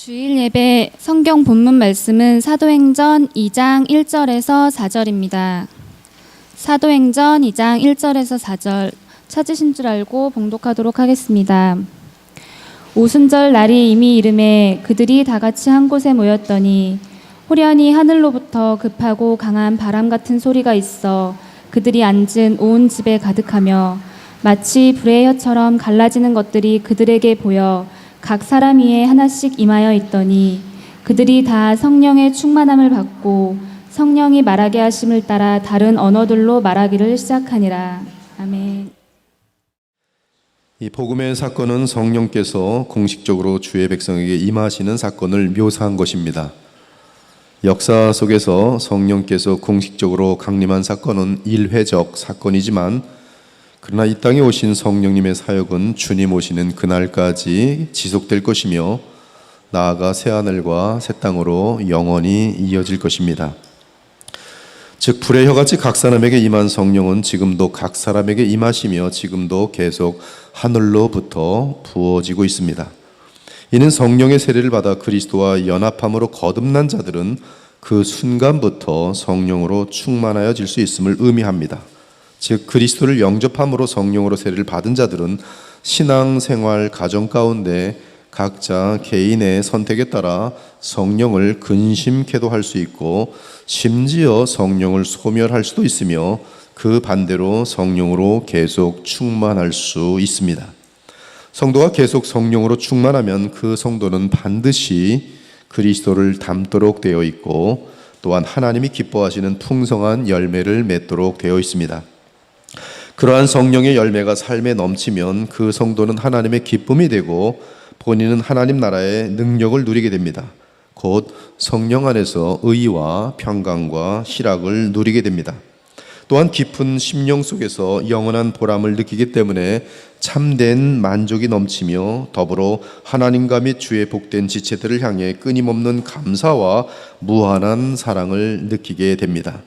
주일 예배 성경 본문 말씀은 사도행전 2장 1절에서 4절입니다. 사도행전 2장 1절에서 4절 찾으신 줄 알고 봉독하도록 하겠습니다. 오순절 날이 이미 이름에 그들이 다 같이 한 곳에 모였더니 호련히 하늘로부터 급하고 강한 바람 같은 소리가 있어 그들이 앉은 온 집에 가득하며 마치 불의 혀처럼 갈라지는 것들이 그들에게 보여 각 사람 위에 하나씩 임하여 있더니 그들이 다 성령의 충만함을 받고 성령이 말하게 하심을 따라 다른 언어들로 말하기를 시작하니라. 아멘. 이 복음의 사건은 성령께서 공식적으로 주의 백성에게 임하시는 사건을 묘사한 것입니다. 역사 속에서 성령께서 공식적으로 강림한 사건은 일회적 사건이지만 그러나 이 땅에 오신 성령님의 사역은 주님 오시는 그날까지 지속될 것이며 나아가 새하늘과 새 땅으로 영원히 이어질 것입니다. 즉 불의 혀같이 각 사람에게 임한 성령은 지금도 각 사람에게 임하시며 지금도 계속 하늘로부터 부어지고 있습니다. 이는 성령의 세례를 받아 그리스도와 연합함으로 거듭난 자들은 그 순간부터 성령으로 충만하여질 수 있음을 의미합니다. 즉 그리스도를 영접함으로 성령으로 세례를 받은 자들은 신앙생활 가정 가운데 각자 개인의 선택에 따라 성령을 근심케도 할 수 있고 심지어 성령을 소멸할 수도 있으며 그 반대로 성령으로 계속 충만할 수 있습니다. 성도가 계속 성령으로 충만하면 그 성도는 반드시 그리스도를 닮도록 되어 있고 또한 하나님이 기뻐하시는 풍성한 열매를 맺도록 되어 있습니다. 그러한 성령의 열매가 삶에 넘치면 그 성도는 하나님의 기쁨이 되고 본인은 하나님 나라의 능력을 누리게 됩니다. 곧 성령 안에서 의와 평강과 희락을 누리게 됩니다. 또한 깊은 심령 속에서 영원한 보람을 느끼기 때문에 참된 만족이 넘치며 더불어 하나님과 및 주의 복된 지체들을 향해 끊임없는 감사와 무한한 사랑을 느끼게 됩니다.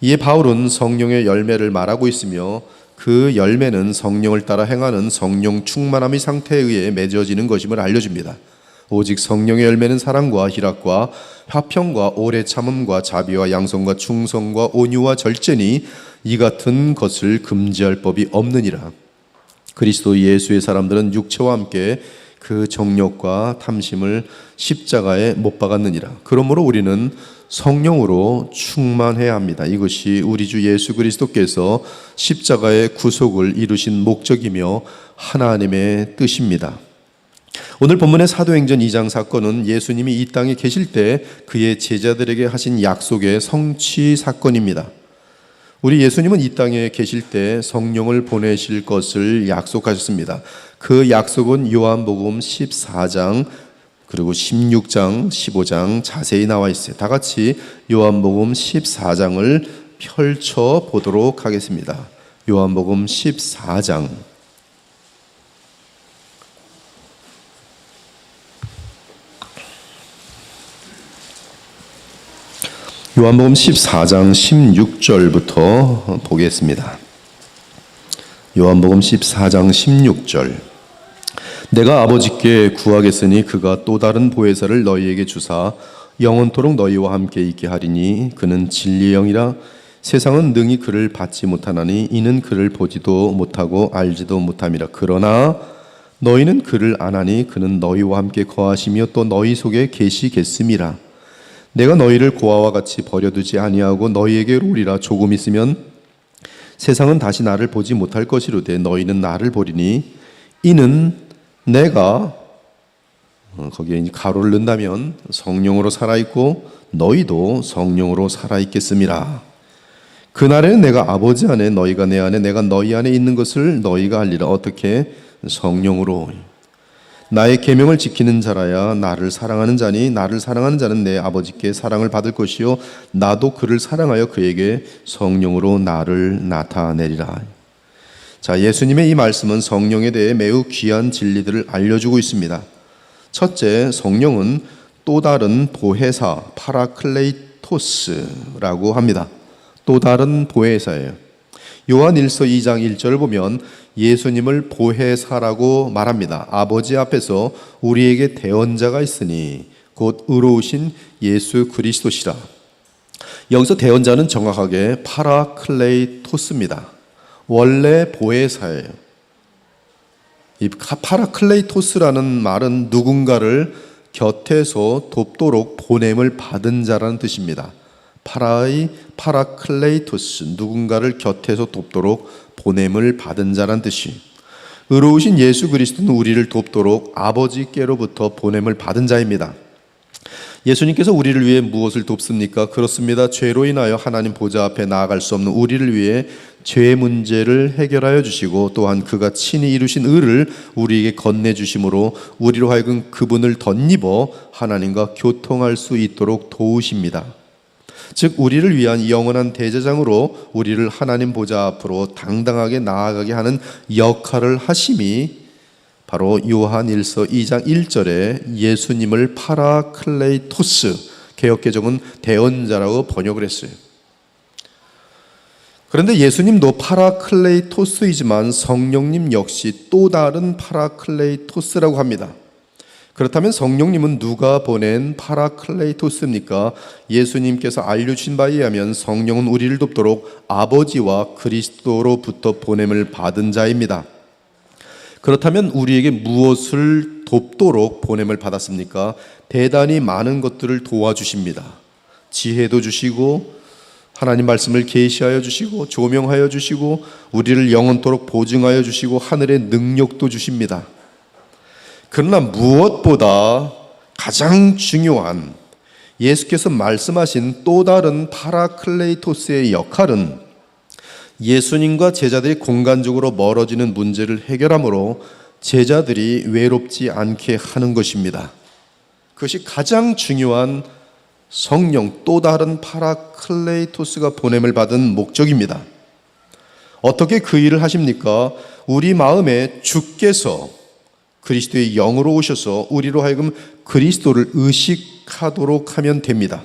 이에 바울은 성령의 열매를 말하고 있으며 그 열매는 성령을 따라 행하는 성령 충만함의 상태에 의해 맺어지는 것임을 알려줍니다. 오직 성령의 열매는 사랑과 희락과 화평과 오래 참음과 자비와 양성과 충성과 온유와 절제니 이 같은 것을 금지할 법이 없느니라. 그리스도 예수의 사람들은 육체와 함께 그 정욕과 탐심을 십자가에 못 박았느니라. 그러므로 우리는 성령으로 충만해야 합니다. 이것이 우리 주 예수 그리스도께서 십자가의 구속을 이루신 목적이며 하나님의 뜻입니다. 오늘 본문의 사도행전 2장 사건은 예수님이 이 땅에 계실 때 그의 제자들에게 하신 약속의 성취 사건입니다. 우리 예수님은 이 땅에 계실 때 성령을 보내실 것을 약속하셨습니다. 그 약속은 요한복음 14장 그리고 16장, 15장 자세히 나와 있어요. 다 같이 요한복음 14장을 펼쳐 보도록 하겠습니다. 요한복음 14장. 요한복음 14장 16절부터 보겠습니다. 요한복음 14장 16절. 내가 아버지께 구하겠으니 그가 또 다른 보혜사를 너희에게 주사 영원토록 너희와 함께 있게 하리니 그는 진리의 영이라. 세상은 능히 그를 받지 못하나니 이는 그를 보지도 못하고 알지도 못함이라. 그러나 너희는 그를 아나니 그는 너희와 함께 거하시며 또 너희 속에 계시겠음이라. 내가 너희를 고아와 같이 버려두지 아니하고 너희에게로 오리라. 조금 있으면 세상은 다시 나를 보지 못할 것이로되 너희는 나를 보리니 이는 내가 거기에 가로를 넣는다면 성령으로 살아있고 너희도 성령으로 살아있겠음이라. 그날에는 내가 아버지 안에 너희가 내 안에 내가 너희 안에 있는 것을 너희가 알리라. 어떻게? 성령으로. 나의 계명을 지키는 자라야 나를 사랑하는 자니 나를 사랑하는 자는 내 아버지께 사랑을 받을 것이요 나도 그를 사랑하여 그에게 성령으로 나를 나타내리라. 자, 예수님의 이 말씀은 성령에 대해 매우 귀한 진리들을 알려주고 있습니다. 첫째, 성령은 또 다른 보혜사, 파라클레이토스라고 합니다. 또 다른 보혜사예요. 요한 1서 2장 1절을 보면 예수님을 보혜사라고 말합니다. 아버지 앞에서 우리에게 대언자가 있으니 곧 의로우신 예수 그리스도시라. 여기서 대언자는 정확하게 파라클레이토스입니다. 원래 보혜사예요. 이 파라클레이토스라는 말은 누군가를 곁에서 돕도록 보냄을 받은 자라는 뜻입니다. 파라클레이토스, 누군가를 곁에서 돕도록 보냄을 받은 자란 뜻이. 의로우신 예수 그리스도는 우리를 돕도록 아버지께로부터 보냄을 받은 자입니다. 예수님께서 우리를 위해 무엇을 돕습니까? 그렇습니다. 죄로 인하여 하나님 보좌 앞에 나아갈 수 없는 우리를 위해 죄 문제를 해결하여 주시고, 또한 그가 친히 이루신 의를 우리에게 건네주심으로 우리로 하여금 그분을 덧입어 하나님과 교통할 수 있도록 도우십니다. 즉 우리를 위한 영원한 대제장으로 우리를 하나님 보좌 앞으로 당당하게 나아가게 하는 역할을 하심이 바로 요한 1서 2장 1절에 예수님을 파라클레이토스, 개역개정은 대언자라고 번역을 했어요. 그런데 예수님도 파라클레이토스이지만 성령님 역시 또 다른 파라클레이토스라고 합니다. 그렇다면 성령님은 누가 보낸 파라클레이토스입니까? 예수님께서 알려주신 바에 의하면 성령은 우리를 돕도록 아버지와 그리스도로부터 보냄을 받은 자입니다. 그렇다면 우리에게 무엇을 돕도록 보냄을 받았습니까? 대단히 많은 것들을 도와주십니다. 지혜도 주시고, 하나님 말씀을 계시하여 주시고, 조명하여 주시고, 우리를 영원토록 보증하여 주시고, 하늘의 능력도 주십니다. 그러나 무엇보다 가장 중요한 예수께서 말씀하신 또 다른 파라클레이토스의 역할은 예수님과 제자들이 공간적으로 멀어지는 문제를 해결함으로 제자들이 외롭지 않게 하는 것입니다. 그것이 가장 중요한 성령, 또 다른 파라클레이토스가 보냄을 받은 목적입니다. 어떻게 그 일을 하십니까? 우리 마음에 주께서 그리스도의 영으로 오셔서 우리로 하여금 그리스도를 의식하도록 하면 됩니다.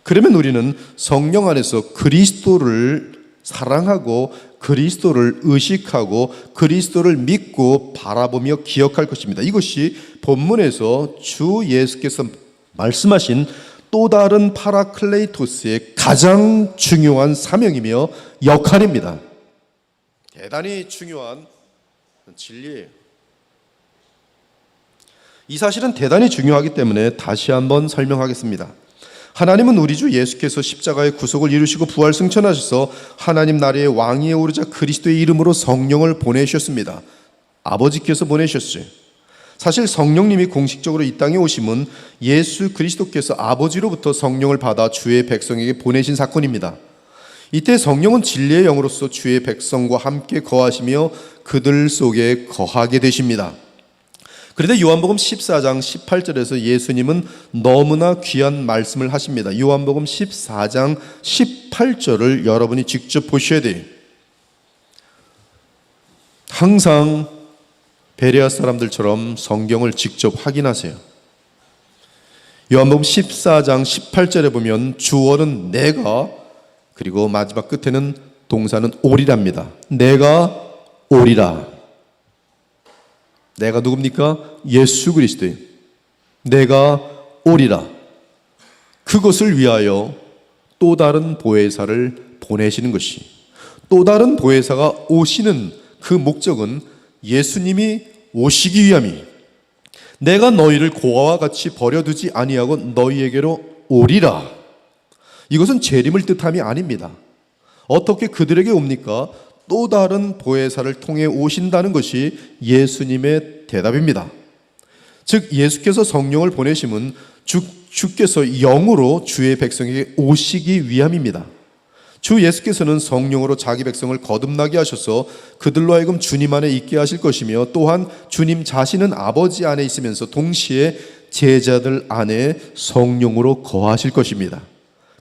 그러면 우리는 성령 안에서 그리스도를 사랑하고 그리스도를 의식하고 그리스도를 믿고 바라보며 기억할 것입니다. 이것이 본문에서 주 예수께서 말씀하신 또 다른 파라클레이토스의 가장 중요한 사명이며 역할입니다. 대단히 중요한 진리예요. 이 사실은 대단히 중요하기 때문에 다시 한번 설명하겠습니다. 하나님은 우리 주 예수께서 십자가의 구속을 이루시고 부활 승천하셔서 하나님 나라의 왕위에 오르자 그리스도의 이름으로 성령을 보내셨습니다. 아버지께서 보내셨어요. 사실 성령님이 공식적으로 이 땅에 오심은 예수 그리스도께서 아버지로부터 성령을 받아 주의 백성에게 보내신 사건입니다. 이때 성령은 진리의 영으로서 주의 백성과 함께 거하시며 그들 속에 거하게 되십니다. 그런데 요한복음 14장 18절에서 예수님은 너무나 귀한 말씀을 하십니다. 요한복음 14장 18절을 여러분이 직접 보셔야 돼요. 항상 베레아 사람들처럼 성경을 직접 확인하세요. 요한복음 14장 18절에 보면 주어는 내가, 그리고 마지막 끝에는 동사는 오리랍니다. 내가 오리라. 내가 누굽니까? 예수 그리스도예요. 내가 오리라. 그것을 위하여 또 다른 보혜사를 보내시는 것이, 또 다른 보혜사가 오시는 그 목적은 예수님이 오시기 위함이, 내가 너희를 고아와 같이 버려두지 아니하고 너희에게로 오리라. 이것은 재림을 뜻함이 아닙니다. 어떻게 그들에게 옵니까? 또 다른 보혜사를 통해 오신다는 것이 예수님의 대답입니다. 즉 예수께서 성령을 보내심은 주께서 영으로 주의 백성에게 오시기 위함입니다. 주 예수께서는 성령으로 자기 백성을 거듭나게 하셔서 그들로 하여금 주님 안에 있게 하실 것이며, 또한 주님 자신은 아버지 안에 있으면서 동시에 제자들 안에 성령으로 거하실 것입니다.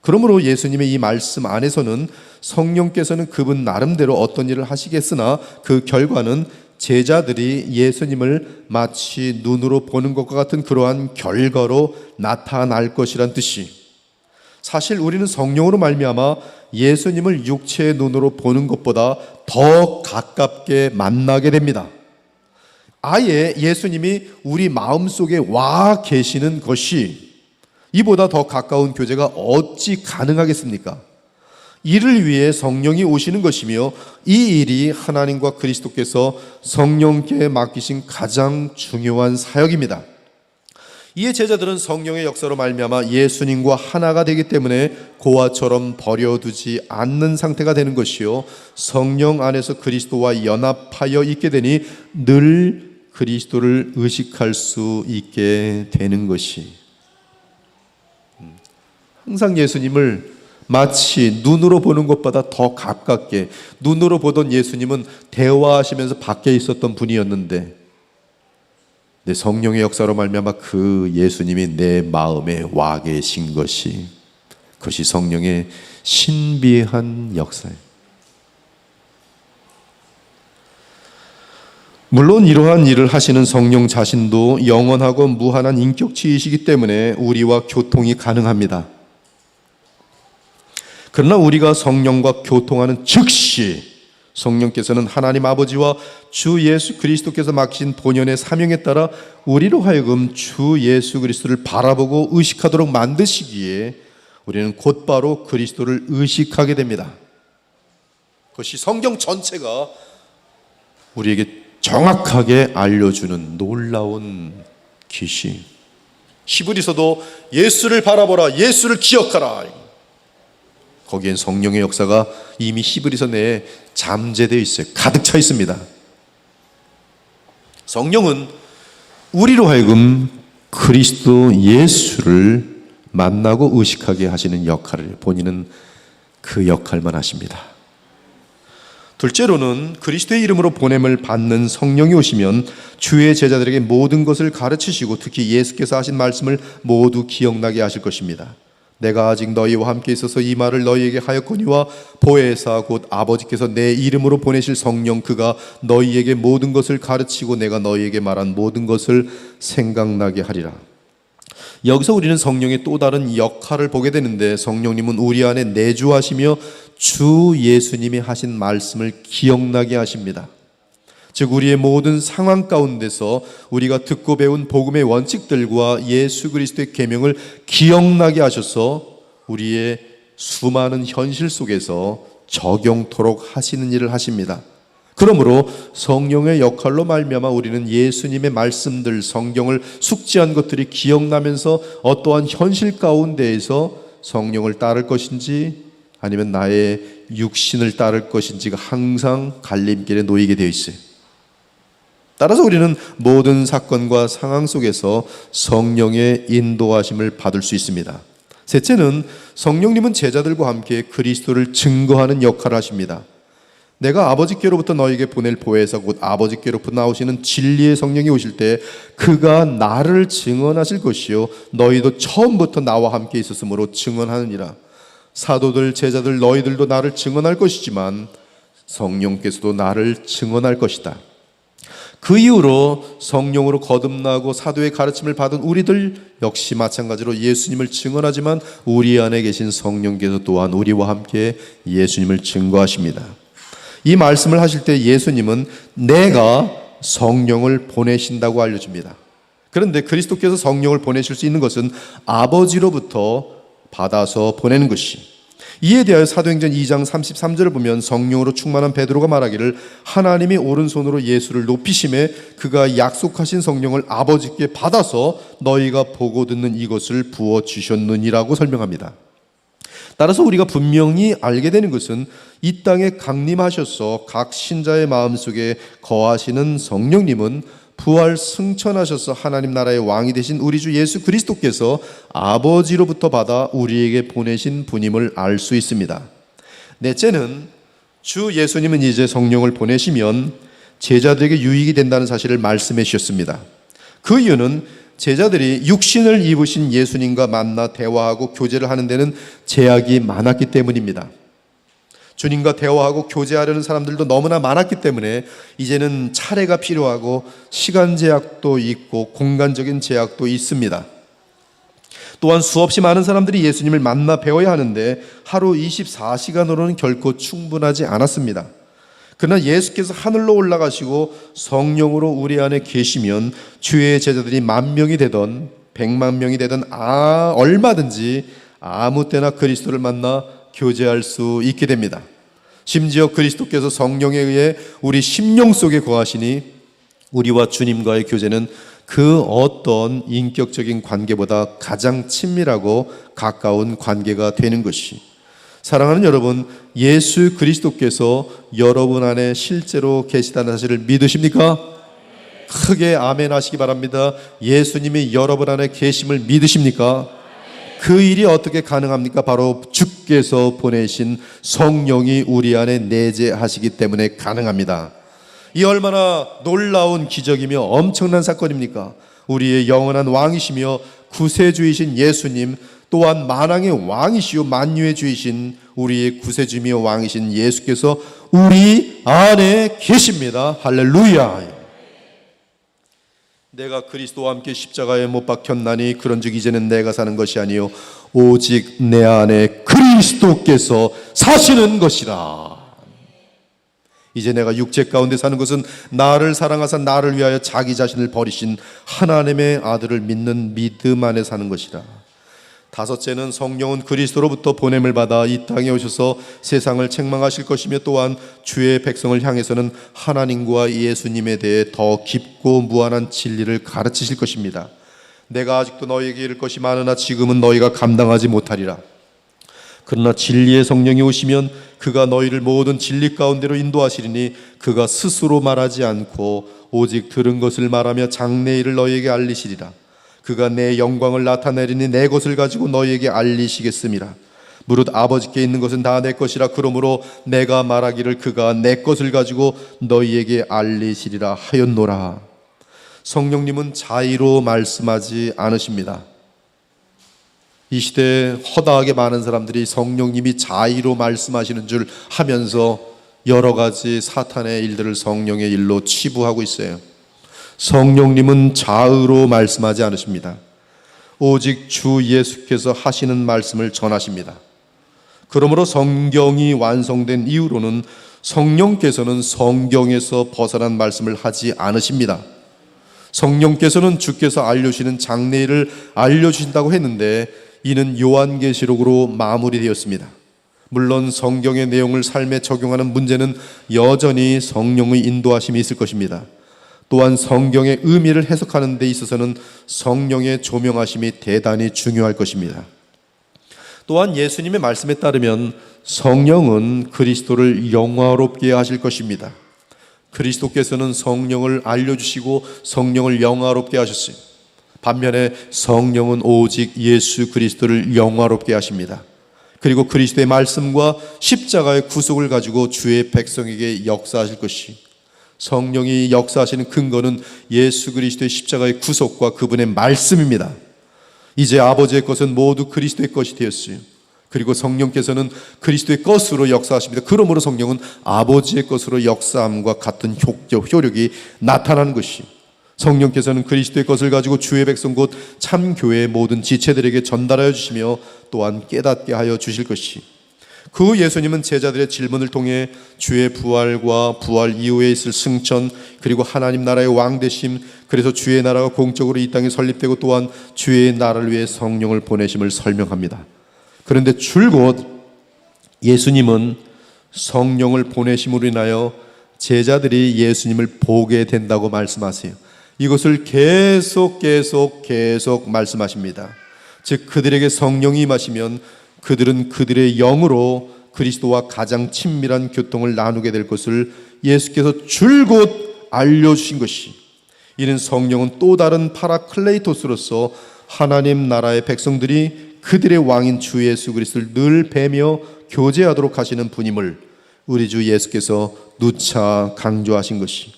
그러므로 예수님의 이 말씀 안에서는 성령께서는 그분 나름대로 어떤 일을 하시겠으나 그 결과는 제자들이 예수님을 마치 눈으로 보는 것과 같은 그러한 결과로 나타날 것이란 뜻이, 사실 우리는 성령으로 말미암아 예수님을 육체의 눈으로 보는 것보다 더 가깝게 만나게 됩니다. 아예 예수님이 우리 마음속에 와 계시는 것이 이보다 더 가까운 교제가 어찌 가능하겠습니까? 이를 위해 성령이 오시는 것이며 이 일이 하나님과 그리스도께서 성령께 맡기신 가장 중요한 사역입니다. 이에 제자들은 성령의 역사로 말미암아 예수님과 하나가 되기 때문에 고아처럼 버려두지 않는 상태가 되는 것이요, 성령 안에서 그리스도와 연합하여 있게 되니 늘 그리스도를 의식할 수 있게 되는 것이, 항상 예수님을 마치 눈으로 보는 것보다 더 가깝게, 눈으로 보던 예수님은 대화하시면서 밖에 있었던 분이었는데 내 성령의 역사로 말미암아 그 예수님이 내 마음에 와 계신 것이, 그것이 성령의 신비한 역사예요. 물론 이러한 일을 하시는 성령 자신도 영원하고 무한한 인격체이시기 때문에 우리와 교통이 가능합니다. 그러나 우리가 성령과 교통하는 즉시 성령께서는 하나님 아버지와 주 예수 그리스도께서 맡기신 본연의 사명에 따라 우리로 하여금 주 예수 그리스도를 바라보고 의식하도록 만드시기에 우리는 곧바로 그리스도를 의식하게 됩니다. 그것이 성경 전체가 우리에게 정확하게 알려주는 놀라운 계시. 히브리서도 예수를 바라보라, 예수를 기억하라. 거기엔 성령의 역사가 이미 히브리서 내에 잠재되어 있어요. 가득 차 있습니다. 성령은 우리로 하여금 그리스도 예수를 만나고 의식하게 하시는 역할을, 본인은 그 역할만 하십니다. 둘째로는 그리스도의 이름으로 보냄을 받는 성령이 오시면 주의 제자들에게 모든 것을 가르치시고 특히 예수께서 하신 말씀을 모두 기억나게 하실 것입니다. 내가 아직 너희와 함께 있어서 이 말을 너희에게 하였거니와 보혜사 곧 아버지께서 내 이름으로 보내실 성령 그가 너희에게 모든 것을 가르치고 내가 너희에게 말한 모든 것을 생각나게 하리라. 여기서 우리는 성령의 또 다른 역할을 보게 되는데, 성령님은 우리 안에 내주하시며 주 예수님이 하신 말씀을 기억나게 하십니다. 즉 우리의 모든 상황 가운데서 우리가 듣고 배운 복음의 원칙들과 예수 그리스도의 계명을 기억나게 하셔서 우리의 수많은 현실 속에서 적용토록 하시는 일을 하십니다. 그러므로 성령의 역할로 말미암아 우리는 예수님의 말씀들, 성경을 숙지한 것들이 기억나면서 어떠한 현실 가운데에서 성령을 따를 것인지 아니면 나의 육신을 따를 것인지가 항상 갈림길에 놓이게 되어 있어요. 따라서 우리는 모든 사건과 상황 속에서 성령의 인도하심을 받을 수 있습니다. 셋째는 성령님은 제자들과 함께 그리스도를 증거하는 역할을 하십니다. 내가 아버지께로부터 너에게 보낼 보혜사 곧 아버지께로부터 나오시는 진리의 성령이 오실 때 그가 나를 증언하실 것이요 너희도 처음부터 나와 함께 있었으므로 증언하느니라. 사도들 제자들 너희들도 나를 증언할 것이지만 성령께서도 나를 증언할 것이다. 그 이후로 성령으로 거듭나고 사도의 가르침을 받은 우리들 역시 마찬가지로 예수님을 증언하지만 우리 안에 계신 성령께서 또한 우리와 함께 예수님을 증거하십니다. 이 말씀을 하실 때 예수님은 내가 성령을 보내신다고 알려줍니다. 그런데 그리스도께서 성령을 보내실 수 있는 것은 아버지로부터 받아서 보내는 것이, 이에 대하여 사도행전 2장 33절을 보면 성령으로 충만한 베드로가 말하기를 하나님이 오른손으로 예수를 높이심에 그가 약속하신 성령을 아버지께 받아서 너희가 보고 듣는 이것을 부어주셨느니라고 설명합니다. 따라서 우리가 분명히 알게 되는 것은 이 땅에 강림하셔서 각 신자의 마음속에 거하시는 성령님은 부활 승천하셔서 하나님 나라의 왕이 되신 우리 주 예수 그리스도께서 아버지로부터 받아 우리에게 보내신 분임을 알 수 있습니다. 넷째는 주 예수님은 이제 성령을 보내시면 제자들에게 유익이 된다는 사실을 말씀해 주셨습니다. 그 이유는 제자들이 육신을 입으신 예수님과 만나 대화하고 교제를 하는 데는 제약이 많았기 때문입니다. 주님과 대화하고 교제하려는 사람들도 너무나 많았기 때문에 이제는 차례가 필요하고 시간 제약도 있고 공간적인 제약도 있습니다. 또한 수없이 많은 사람들이 예수님을 만나 배워야 하는데 하루 24시간으로는 결코 충분하지 않았습니다. 그러나 예수께서 하늘로 올라가시고 성령으로 우리 안에 계시면 주의 제자들이 10,000명이 되던 100,000명이 되던 얼마든지 아무 때나 그리스도를 만나 교제할 수 있게 됩니다. 심지어 그리스도께서 성령에 의해 우리 심령 속에 거하시니 우리와 주님과의 교제는 그 어떤 인격적인 관계보다 가장 친밀하고 가까운 관계가 되는 것이, 사랑하는 여러분, 예수 그리스도께서 여러분 안에 실제로 계시다는 사실을 믿으십니까? 크게 아멘 하시기 바랍니다. 예수님이 여러분 안에 계심을 믿으십니까? 그 일이 어떻게 가능합니까? 바로 주께서 보내신 성령이 우리 안에 내재하시기 때문에 가능합니다. 이 얼마나 놀라운 기적이며 엄청난 사건입니까? 우리의 영원한 왕이시며 구세주이신 예수님, 또한 만왕의 왕이시요 만유의 주이신 우리의 구세주이며 왕이신 예수께서 우리 안에 계십니다. 할렐루야. 내가 그리스도와 함께 십자가에 못 박혔나니 그런즉 이제는 내가 사는 것이 아니요 오직 내 안에 그리스도께서 사시는 것이라. 이제 내가 육체 가운데 사는 것은 나를 사랑하사 나를 위하여 자기 자신을 버리신 하나님의 아들을 믿는 믿음 안에 사는 것이라. 다섯째는 성령은 그리스도로부터 보냄을 받아 이 땅에 오셔서 세상을 책망하실 것이며 또한 주의 백성을 향해서는 하나님과 예수님에 대해 더 깊고 무한한 진리를 가르치실 것입니다. 내가 아직도 너희에게 이를 것이 많으나 지금은 너희가 감당하지 못하리라. 그러나 진리의 성령이 오시면 그가 너희를 모든 진리 가운데로 인도하시리니 그가 스스로 말하지 않고 오직 들은 것을 말하며 장래일을 너희에게 알리시리라. 그가 내 영광을 나타내리니 내 것을 가지고 너희에게 알리시겠음이라. 무릇 아버지께 있는 것은 다 내 것이라. 그러므로 내가 말하기를 그가 내 것을 가지고 너희에게 알리시리라 하였노라. 성령님은 자의로 말씀하지 않으십니다. 이 시대에 허다하게 많은 사람들이 성령님이 자의로 말씀하시는 줄 하면서 여러 가지 사탄의 일들을 성령의 일로 치부하고 있어요. 성령님은 자의로 말씀하지 않으십니다. 오직 주 예수께서 하시는 말씀을 전하십니다. 그러므로 성경이 완성된 이후로는 성령께서는 성경에서 벗어난 말씀을 하지 않으십니다. 성령께서는 주께서 알려주시는 장래일을 알려주신다고 했는데 이는 요한계시록으로 마무리되었습니다. 물론 성경의 내용을 삶에 적용하는 문제는 여전히 성령의 인도하심이 있을 것입니다. 또한 성경의 의미를 해석하는 데 있어서는 성령의 조명하심이 대단히 중요할 것입니다. 또한 예수님의 말씀에 따르면 성령은 그리스도를 영화롭게 하실 것입니다. 그리스도께서는 성령을 알려주시고 성령을 영화롭게 하셨어요. 반면에 성령은 오직 예수 그리스도를 영화롭게 하십니다. 그리고 그리스도의 말씀과 십자가의 구속을 가지고 주의 백성에게 역사하실 것이, 성령이 역사하시는 근거는 예수 그리스도의 십자가의 구속과 그분의 말씀입니다. 이제 아버지의 것은 모두 그리스도의 것이 되었어요. 그리고 성령께서는 그리스도의 것으로 역사하십니다. 그러므로 성령은 아버지의 것으로 역사함과 같은 효력이 나타나는 것이, 성령께서는 그리스도의 것을 가지고 주의 백성 곧 참교회의 모든 지체들에게 전달하여 주시며 또한 깨닫게 하여 주실 것이, 그 예수님은 제자들의 질문을 통해 주의 부활과 부활 이후에 있을 승천, 그리고 하나님 나라의 왕되심, 그래서 주의 나라가 공적으로 이 땅에 설립되고 또한 주의 나라를 위해 성령을 보내심을 설명합니다. 그런데 줄곧 예수님은 성령을 보내심으로 인하여 제자들이 예수님을 보게 된다고 말씀하세요. 이것을 계속 말씀하십니다. 즉 그들에게 성령이 임하시면 그들은 그들의 영으로 그리스도와 가장 친밀한 교통을 나누게 될 것을 예수께서 줄곧 알려주신 것이, 이는 성령은 또 다른 파라클레이토스로서 하나님 나라의 백성들이 그들의 왕인 주 예수 그리스도를 늘 뵈며 교제하도록 하시는 분임을 우리 주 예수께서 누차 강조하신 것이,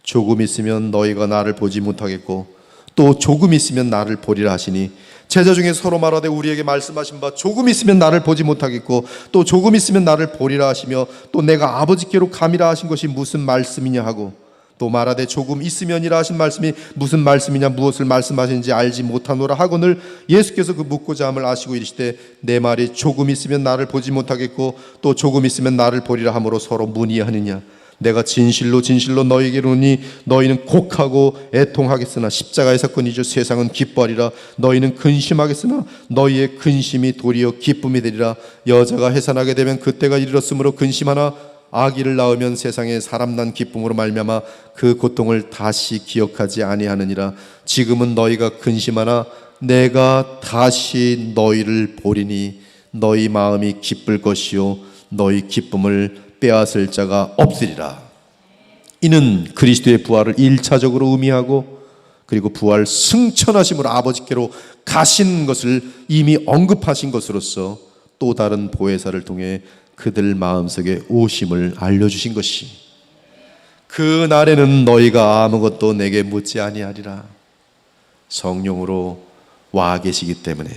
조금 있으면 너희가 나를 보지 못하겠고 또 조금 있으면 나를 보리라 하시니, 제자 중에 서로 말하되 우리에게 말씀하신 바 조금 있으면 나를 보지 못하겠고 또 조금 있으면 나를 보리라 하시며 또 내가 아버지께로 감이라 하신 것이 무슨 말씀이냐 하고, 또 말하되 조금 있으면이라 하신 말씀이 무슨 말씀이냐 무엇을 말씀하시는지 알지 못하노라 하거늘 예수께서 그 묻고자 함을 아시고 이르시되 내 말이 조금 있으면 나를 보지 못하겠고 또 조금 있으면 나를 보리라 함으로 서로 문의하느냐. 내가 진실로 진실로 너희에게 이르노니 너희는 곡하고 애통하겠으나 십자가의 사건이죠. 세상은 기뻐하리라. 너희는 근심하겠으나 너희의 근심이 도리어 기쁨이 되리라. 여자가 해산하게 되면 그때가 이르렀으므로 근심하나 아기를 낳으면 세상에 사람 난 기쁨으로 말미암아 그 고통을 다시 기억하지 아니하느니라. 지금은 너희가 근심하나 내가 다시 너희를 보리니 너희 마음이 기쁠 것이요 너희 기쁨을 빼앗을 자가 없으리라. 이는 그리스도의 부활을 1차적으로 의미하고 그리고 부활 승천하심으로 아버지께로 가신 것을 이미 언급하신 것으로서 또 다른 보혜사를 통해 그들 마음속에 오심을 알려주신 것이, 그 날에는 너희가 아무것도 내게 묻지 아니하리라. 성령으로 와 계시기 때문에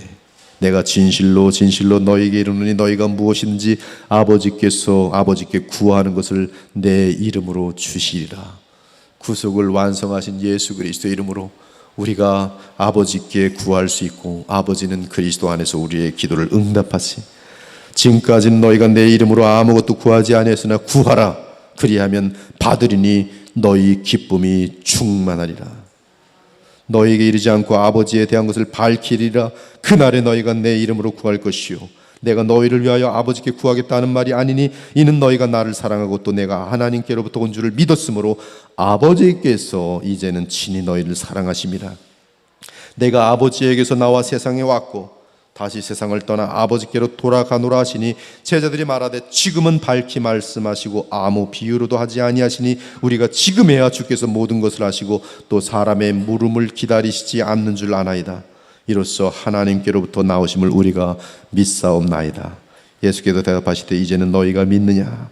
내가 진실로 진실로 너희에게 이르노니 너희가 무엇이든지 아버지께 구하는 것을 내 이름으로 주시리라. 구속을 완성하신 예수 그리스도의 이름으로 우리가 아버지께 구할 수 있고 아버지는 그리스도 안에서 우리의 기도를 응답하시. 지금까지는 너희가 내 이름으로 아무것도 구하지 아니했으나 구하라. 그리하면 받으리니 너희 기쁨이 충만하리라. 너희에게 이르지 않고 아버지에 대한 것을 밝히리라. 그날에 너희가 내 이름으로 구할 것이요 내가 너희를 위하여 아버지께 구하겠다는 말이 아니니 이는 너희가 나를 사랑하고 또 내가 하나님께로부터 온 줄을 믿었으므로 아버지께서 이제는 친히 너희를 사랑하심이라. 내가 아버지에게서 나와 세상에 왔고 다시 세상을 떠나 아버지께로 돌아가노라 하시니 제자들이 말하되 지금은 밝히 말씀하시고 아무 비유로도 하지 아니하시니 우리가 지금에야 주께서 모든 것을 하시고 또 사람의 물음을 기다리시지 않는 줄 아나이다. 이로써 하나님께로부터 나오심을 우리가 믿사옵나이다. 예수께서 대답하시되 이제는 너희가 믿느냐.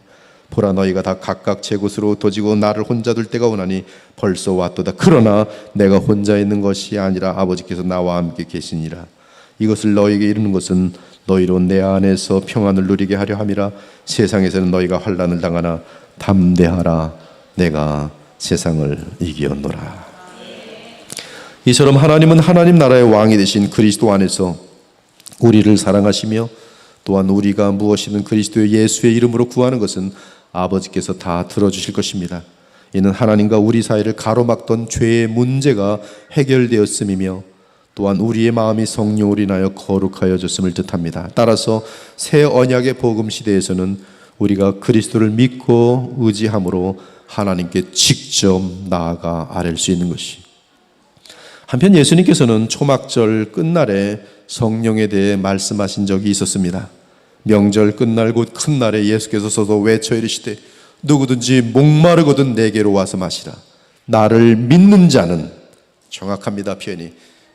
보라 너희가 다 각각 제 곳으로 흩어지고 나를 혼자 둘 때가 오나니 벌써 왔도다. 그러나 내가 혼자 있는 것이 아니라 아버지께서 나와 함께 계시니라. 이것을 너희에게 이르는 것은 너희로 내 안에서 평안을 누리게 하려 함이라. 세상에서는 너희가 환난을 당하나 담대하라. 내가 세상을 이기었노라. 이처럼 하나님은 하나님 나라의 왕이 되신 그리스도 안에서 우리를 사랑하시며 또한 우리가 무엇이든 그리스도의 예수의 이름으로 구하는 것은 아버지께서 다 들어주실 것입니다. 이는 하나님과 우리 사이를 가로막던 죄의 문제가 해결되었음이며 또한 우리의 마음이 성령으로 인하여 거룩하여졌음을 뜻합니다. 따라서 새 언약의 복음 시대에서는 우리가 그리스도를 믿고 의지함으로 하나님께 직접 나아가 아뢰 수 있는 것이. 한편 예수님께서는 초막절 끝날에 성령에 대해 말씀하신 적이 있었습니다. 명절 끝날 곧 큰 날에 예수께서 서서 외쳐 이르시되 누구든지 목마르거든 내게로 와서 마시라. 나를 믿는 자는, 정확합니다 표현이,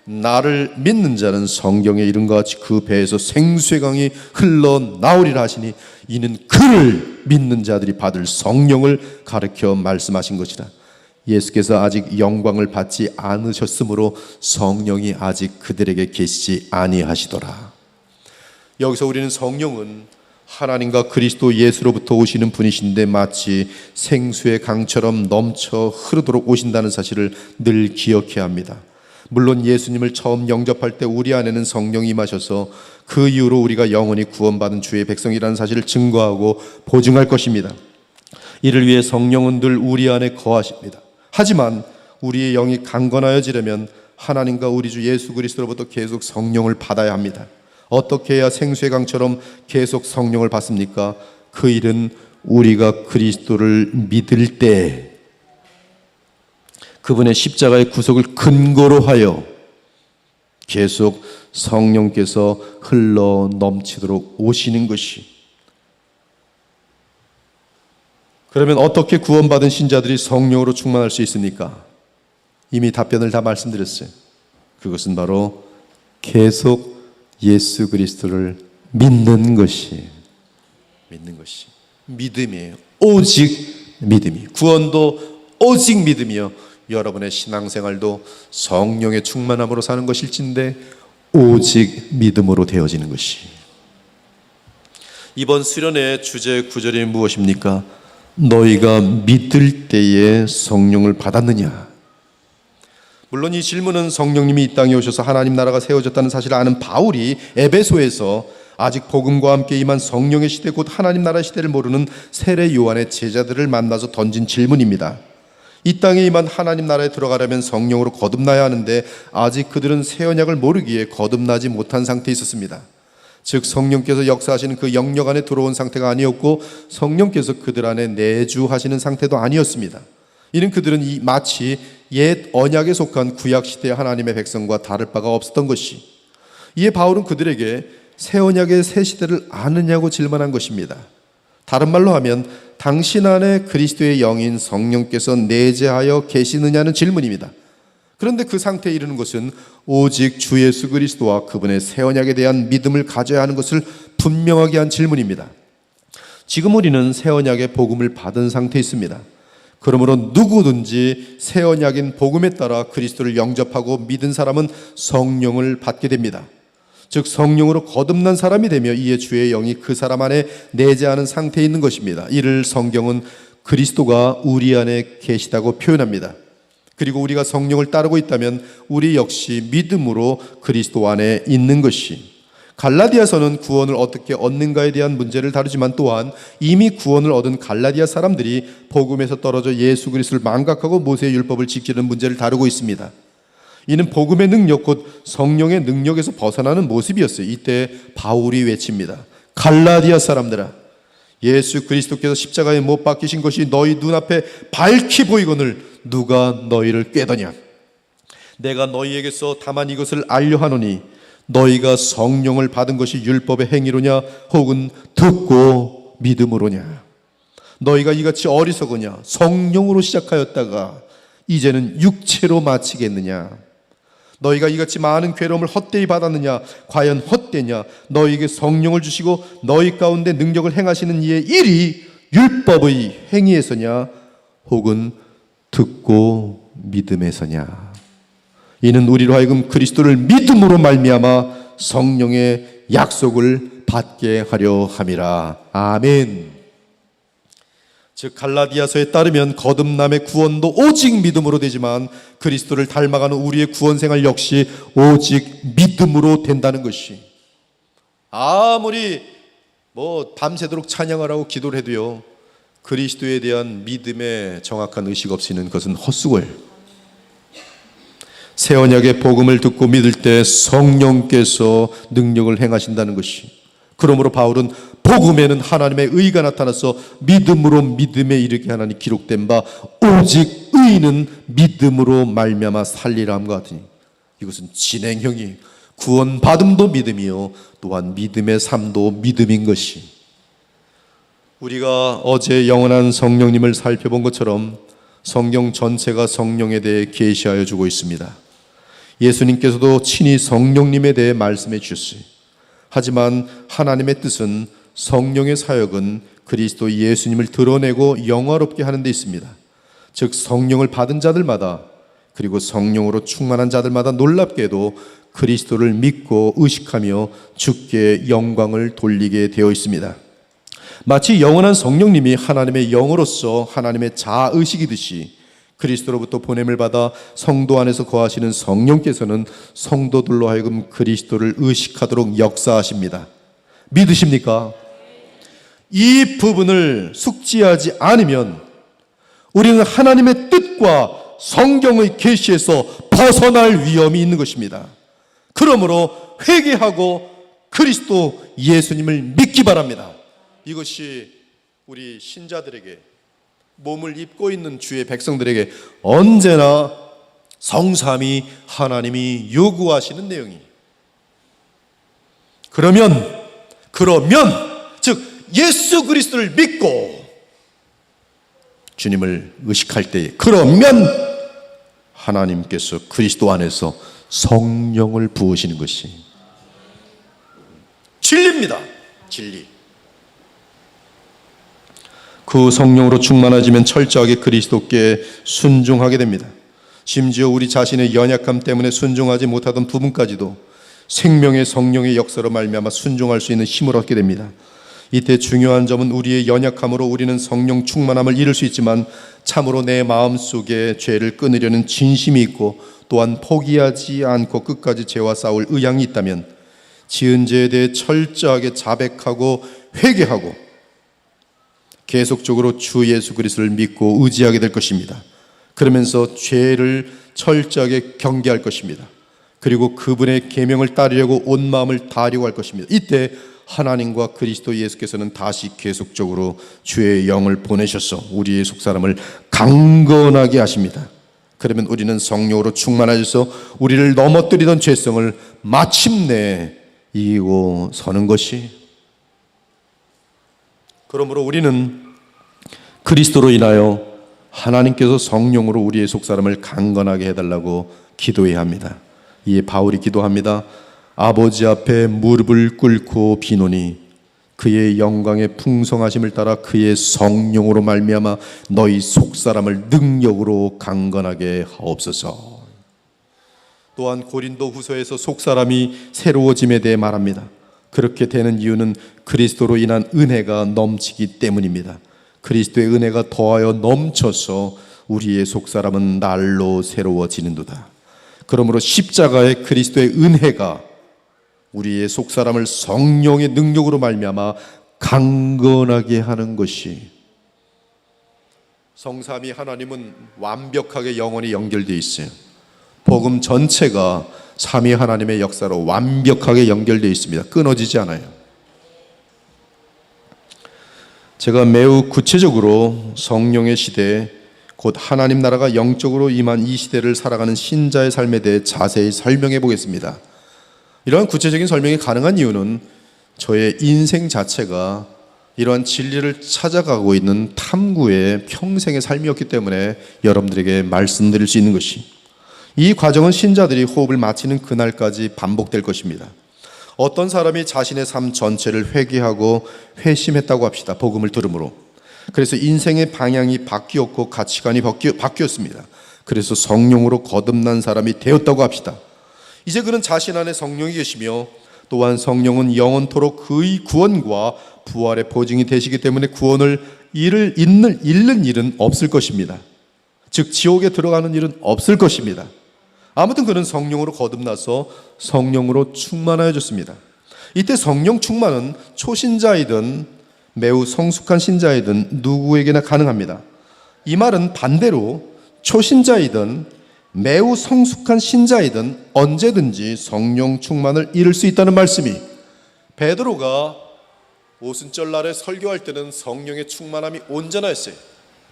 나를 믿는 자는 성경에 이른것 같이 그 배에서 생수의 강이 흘러나오리라 하시니 이는 그를 믿는 자들이 받을 성령을 가르쳐 말씀하신 것이라. 예수께서 아직 영광을 받지 않으셨으므로 성령이 아직 그들에게 계시지 아니하시더라. 여기서 우리는 성령은 하나님과 그리스도 예수로부터 오시는 분이신데 마치 생수의 강처럼 넘쳐 흐르도록 오신다는 사실을 늘 기억해야 합니다. 물론 예수님을 처음 영접할 때 우리 안에는 성령이 임하셔서 그 이후로 우리가 영원히 구원받은 주의 백성이라는 사실을 증거하고 보증할 것입니다. 이를 위해 성령은 늘 우리 안에 거하십니다. 하지만 우리의 영이 강건하여지려면 하나님과 우리 주 예수 그리스도로부터 계속 성령을 받아야 합니다. 어떻게 해야 생수의 강처럼 계속 성령을 받습니까? 그 일은 우리가 그리스도를 믿을 때 그분의 십자가의 구속을 근거로 하여 계속 성령께서 흘러 넘치도록 오시는 것이. 그러면 어떻게 구원받은 신자들이 성령으로 충만할 수 있습니까? 이미 답변을 다 말씀드렸어요. 그것은 바로 계속 예수 그리스도를 믿는 것이, 믿음이에요. 오직 믿음이. 구원도 오직 믿음이요. 여러분의 신앙생활도 성령의 충만함으로 사는 것일진데 오직 믿음으로 되어지는 것이. 이번 수련의 주제 구절이 무엇입니까? 너희가 믿을 때에 성령을 받았느냐? 물론 이 질문은 성령님이 이 땅에 오셔서 하나님 나라가 세워졌다는 사실을 아는 바울이 에베소에서 아직 복음과 함께 임한 성령의 시대 곧 하나님 나라 시대를 모르는 세례 요한의 제자들을 만나서 던진 질문입니다. 이 땅에 임한 하나님 나라에 들어가려면 성령으로 거듭나야 하는데 아직 그들은 새 언약을 모르기에 거듭나지 못한 상태에 있었습니다. 즉 성령께서 역사하시는 그 영역 안에 들어온 상태가 아니었고 성령께서 그들 안에 내주하시는 상태도 아니었습니다. 이는 그들은 마치 옛 언약에 속한 구약 시대의 하나님의 백성과 다를 바가 없었던 것이, 이에 바울은 그들에게 새 언약의 새 시대를 아느냐고 질문한 것입니다. 다른 말로 하면 당신 안에 그리스도의 영인 성령께서 내재하여 계시느냐는 질문입니다. 그런데 그 상태에 이르는 것은 오직 주 예수 그리스도와 그분의 새 언약에 대한 믿음을 가져야 하는 것을 분명하게 한 질문입니다. 지금 우리는 새 언약의 복음을 받은 상태에 있습니다. 그러므로 누구든지 새 언약인 복음에 따라 그리스도를 영접하고 믿은 사람은 성령을 받게 됩니다. 즉 성령으로 거듭난 사람이 되며 이에 주의 영이 그 사람 안에 내재하는 상태에 있는 것입니다. 이를 성경은 그리스도가 우리 안에 계시다고 표현합니다. 그리고 우리가 성령을 따르고 있다면 우리 역시 믿음으로 그리스도 안에 있는 것이, 갈라디아서는 구원을 어떻게 얻는가에 대한 문제를 다루지만 또한 이미 구원을 얻은 갈라디아 사람들이 복음에서 떨어져 예수 그리스도를 망각하고 모세의 율법을 지키는 문제를 다루고 있습니다. 이는 복음의 능력 곧 성령의 능력에서 벗어나는 모습이었어요. 이때 바울이 외칩니다. 갈라디아 사람들아, 예수 그리스도께서 십자가에 못 박히신 것이 너희 눈앞에 밝히 보이거늘 누가 너희를 꾀더냐? 내가 너희에게서 다만 이것을 알려 하노니 너희가 성령을 받은 것이 율법의 행위로냐 혹은 듣고 믿음으로냐? 너희가 이같이 어리석으냐? 성령으로 시작하였다가 이제는 육체로 마치겠느냐? 너희가 이같이 많은 괴로움을 헛되이 받았느냐? 과연 헛되냐? 너희에게 성령을 주시고 너희 가운데 능력을 행하시는 이의 일이 율법의 행위에서냐 혹은 듣고 믿음에서냐? 이는 우리로 하여금 그리스도를 믿음으로 말미암아 성령의 약속을 받게 하려 함이라. 아멘. 즉 갈라디아서에 따르면 거듭남의 구원도 오직 믿음으로 되지만 그리스도를 닮아가는 우리의 구원 생활 역시 오직 믿음으로 된다는 것이, 아무리 밤새도록 찬양하라고 기도를 해도요 그리스도에 대한 믿음의 정확한 의식 없이는 그것은 헛수고예요. 새 언약의 복음을 듣고 믿을 때 성령께서 능력을 행하신다는 것이, 그러므로 바울은 복음에는 하나님의 의가 나타나서 믿음으로 믿음에 이르게 하나니 기록된 바 오직 의인은 믿음으로 말미암아 살리라 함과 같으니, 이것은 진행형이 구원받음도 믿음이요 또한 믿음의 삶도 믿음인 것이, 우리가 어제 영원한 성령님을 살펴본 것처럼 성경 전체가 성령에 대해 계시하여 주고 있습니다. 예수님께서도 친히 성령님에 대해 말씀해 주셨어요. 하지만 하나님의 뜻은 성령의 사역은 그리스도 예수님을 드러내고 영화롭게 하는 데 있습니다. 즉 성령을 받은 자들마다 그리고 성령으로 충만한 자들마다 놀랍게도 그리스도를 믿고 의식하며 주께 영광을 돌리게 되어 있습니다. 마치 영원한 성령님이 하나님의 영으로서 하나님의 자의식이듯이 그리스도로부터 보냄을 받아 성도 안에서 거하시는 성령께서는 성도들로 하여금 그리스도를 의식하도록 역사하십니다. 믿으십니까? 이 부분을 숙지하지 않으면 우리는 하나님의 뜻과 성경의 계시에서 벗어날 위험이 있는 것입니다. 그러므로 회개하고 그리스도 예수님을 믿기 바랍니다. 이것이 우리 신자들에게, 몸을 입고 있는 주의 백성들에게 언제나 성삼위 하나님이 요구하시는 내용이, 그러면 즉 예수 그리스도를 믿고 주님을 의식할 때에, 그러면 하나님께서 그리스도 안에서 성령을 부으시는 것이 진리입니다. 진리. 그 성령으로 충만해지면 철저하게 그리스도께 순종하게 됩니다. 심지어 우리 자신의 연약함 때문에 순종하지 못하던 부분까지도 생명의 성령의 역사로 말미암아 순종할 수 있는 힘을 얻게 됩니다. 이때 중요한 점은 우리의 연약함으로 우리는 성령 충만함을 잃을 수 있지만 참으로 내 마음속에 죄를 끊으려는 진심이 있고 또한 포기하지 않고 끝까지 죄와 싸울 의향이 있다면 지은 죄에 대해 철저하게 자백하고 회개하고 계속적으로 주 예수 그리스도를 믿고 의지하게 될 것입니다. 그러면서 죄를 철저하게 경계할 것입니다. 그리고 그분의 계명을 따르려고 온 마음을 다하려고 할 것입니다. 이때 하나님과 그리스도 예수께서는 다시 계속적으로 주의 영을 보내셔서 우리의 속사람을 강건하게 하십니다. 그러면 우리는 성령으로 충만하셔서 우리를 넘어뜨리던 죄성을 마침내 이기고 서는 것이, 그러므로 우리는 그리스도로 인하여 하나님께서 성령으로 우리의 속사람을 강건하게 해달라고 기도해야 합니다. 이에 바울이 기도합니다. 아버지 앞에 무릎을 꿇고 비노니 그의 영광의 풍성하심을 따라 그의 성령으로 말미암아 너희 속사람을 능력으로 강건하게 하옵소서. 또한 고린도 후서에서 속사람이 새로워짐에 대해 말합니다. 그렇게 되는 이유는 그리스도로 인한 은혜가 넘치기 때문입니다. 그리스도의 은혜가 더하여 넘쳐서 우리의 속사람은 날로 새로워지는도다. 그러므로 십자가의 그리스도의 은혜가 우리의 속사람을 성령의 능력으로 말미암아 강건하게 하는 것이, 성삼위 하나님은 완벽하게 영원히 연결되어 있어요. 복음 전체가 삼위 하나님의 역사로 완벽하게 연결되어 있습니다. 끊어지지 않아요. 제가 매우 구체적으로 성령의 시대, 곧 하나님 나라가 영적으로 임한 이 시대를 살아가는 신자의 삶에 대해 자세히 설명해 보겠습니다. 이러한 구체적인 설명이 가능한 이유는 저의 인생 자체가 이러한 진리를 찾아가고 있는 탐구의 평생의 삶이었기 때문에 여러분들에게 말씀드릴 수 있는 것이, 이 과정은 신자들이 호흡을 마치는 그날까지 반복될 것입니다. 어떤 사람이 자신의 삶 전체를 회개하고 회심했다고 합시다. 복음을 들음으로. 그래서 인생의 방향이 바뀌었고 가치관이 바뀌었습니다. 그래서 성령으로 거듭난 사람이 되었다고 합시다. 이제 그는 자신 안에 성령이 계시며 또한 성령은 영원토록 그의 구원과 부활의 보증이 되시기 때문에 구원을 잃는 일은 없을 것입니다. 즉 지옥에 들어가는 일은 없을 것입니다. 아무튼 그는 성령으로 거듭나서 성령으로 충만하여졌습니다. 이때 성령 충만은 초신자이든 매우 성숙한 신자이든 누구에게나 가능합니다. 이 말은 반대로 초신자이든 매우 성숙한 신자이든 언제든지 성령 충만을 이룰 수 있다는 말씀이, 베드로가 오순절날에 설교할 때는 성령의 충만함이 온전하였어요.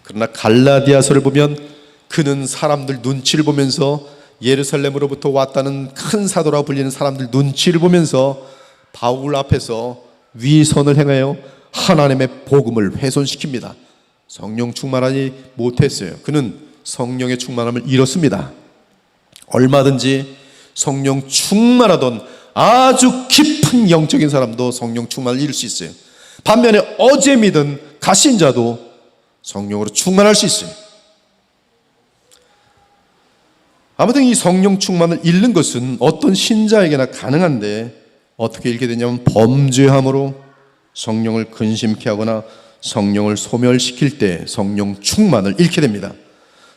그러나 갈라디아서를 보면 그는 사람들 눈치를 보면서, 예루살렘으로부터 왔다는 큰 사도라 불리는 사람들 눈치를 보면서 바울 앞에서 위선을 행하여 하나님의 복음을 훼손시킵니다. 성령 충만하지 못했어요. 그는 성령의 충만함을 잃었습니다. 얼마든지 성령 충만하던 아주 깊은 영적인 사람도 성령 충만을 잃을 수 있어요. 반면에 어제 믿은 가신자도 성령으로 충만할 수 있어요. 아무튼 이 성령 충만을 잃는 것은 어떤 신자에게나 가능한데, 어떻게 잃게 되냐면 범죄함으로 성령을 근심케 하거나 성령을 소멸시킬 때 성령 충만을 잃게 됩니다.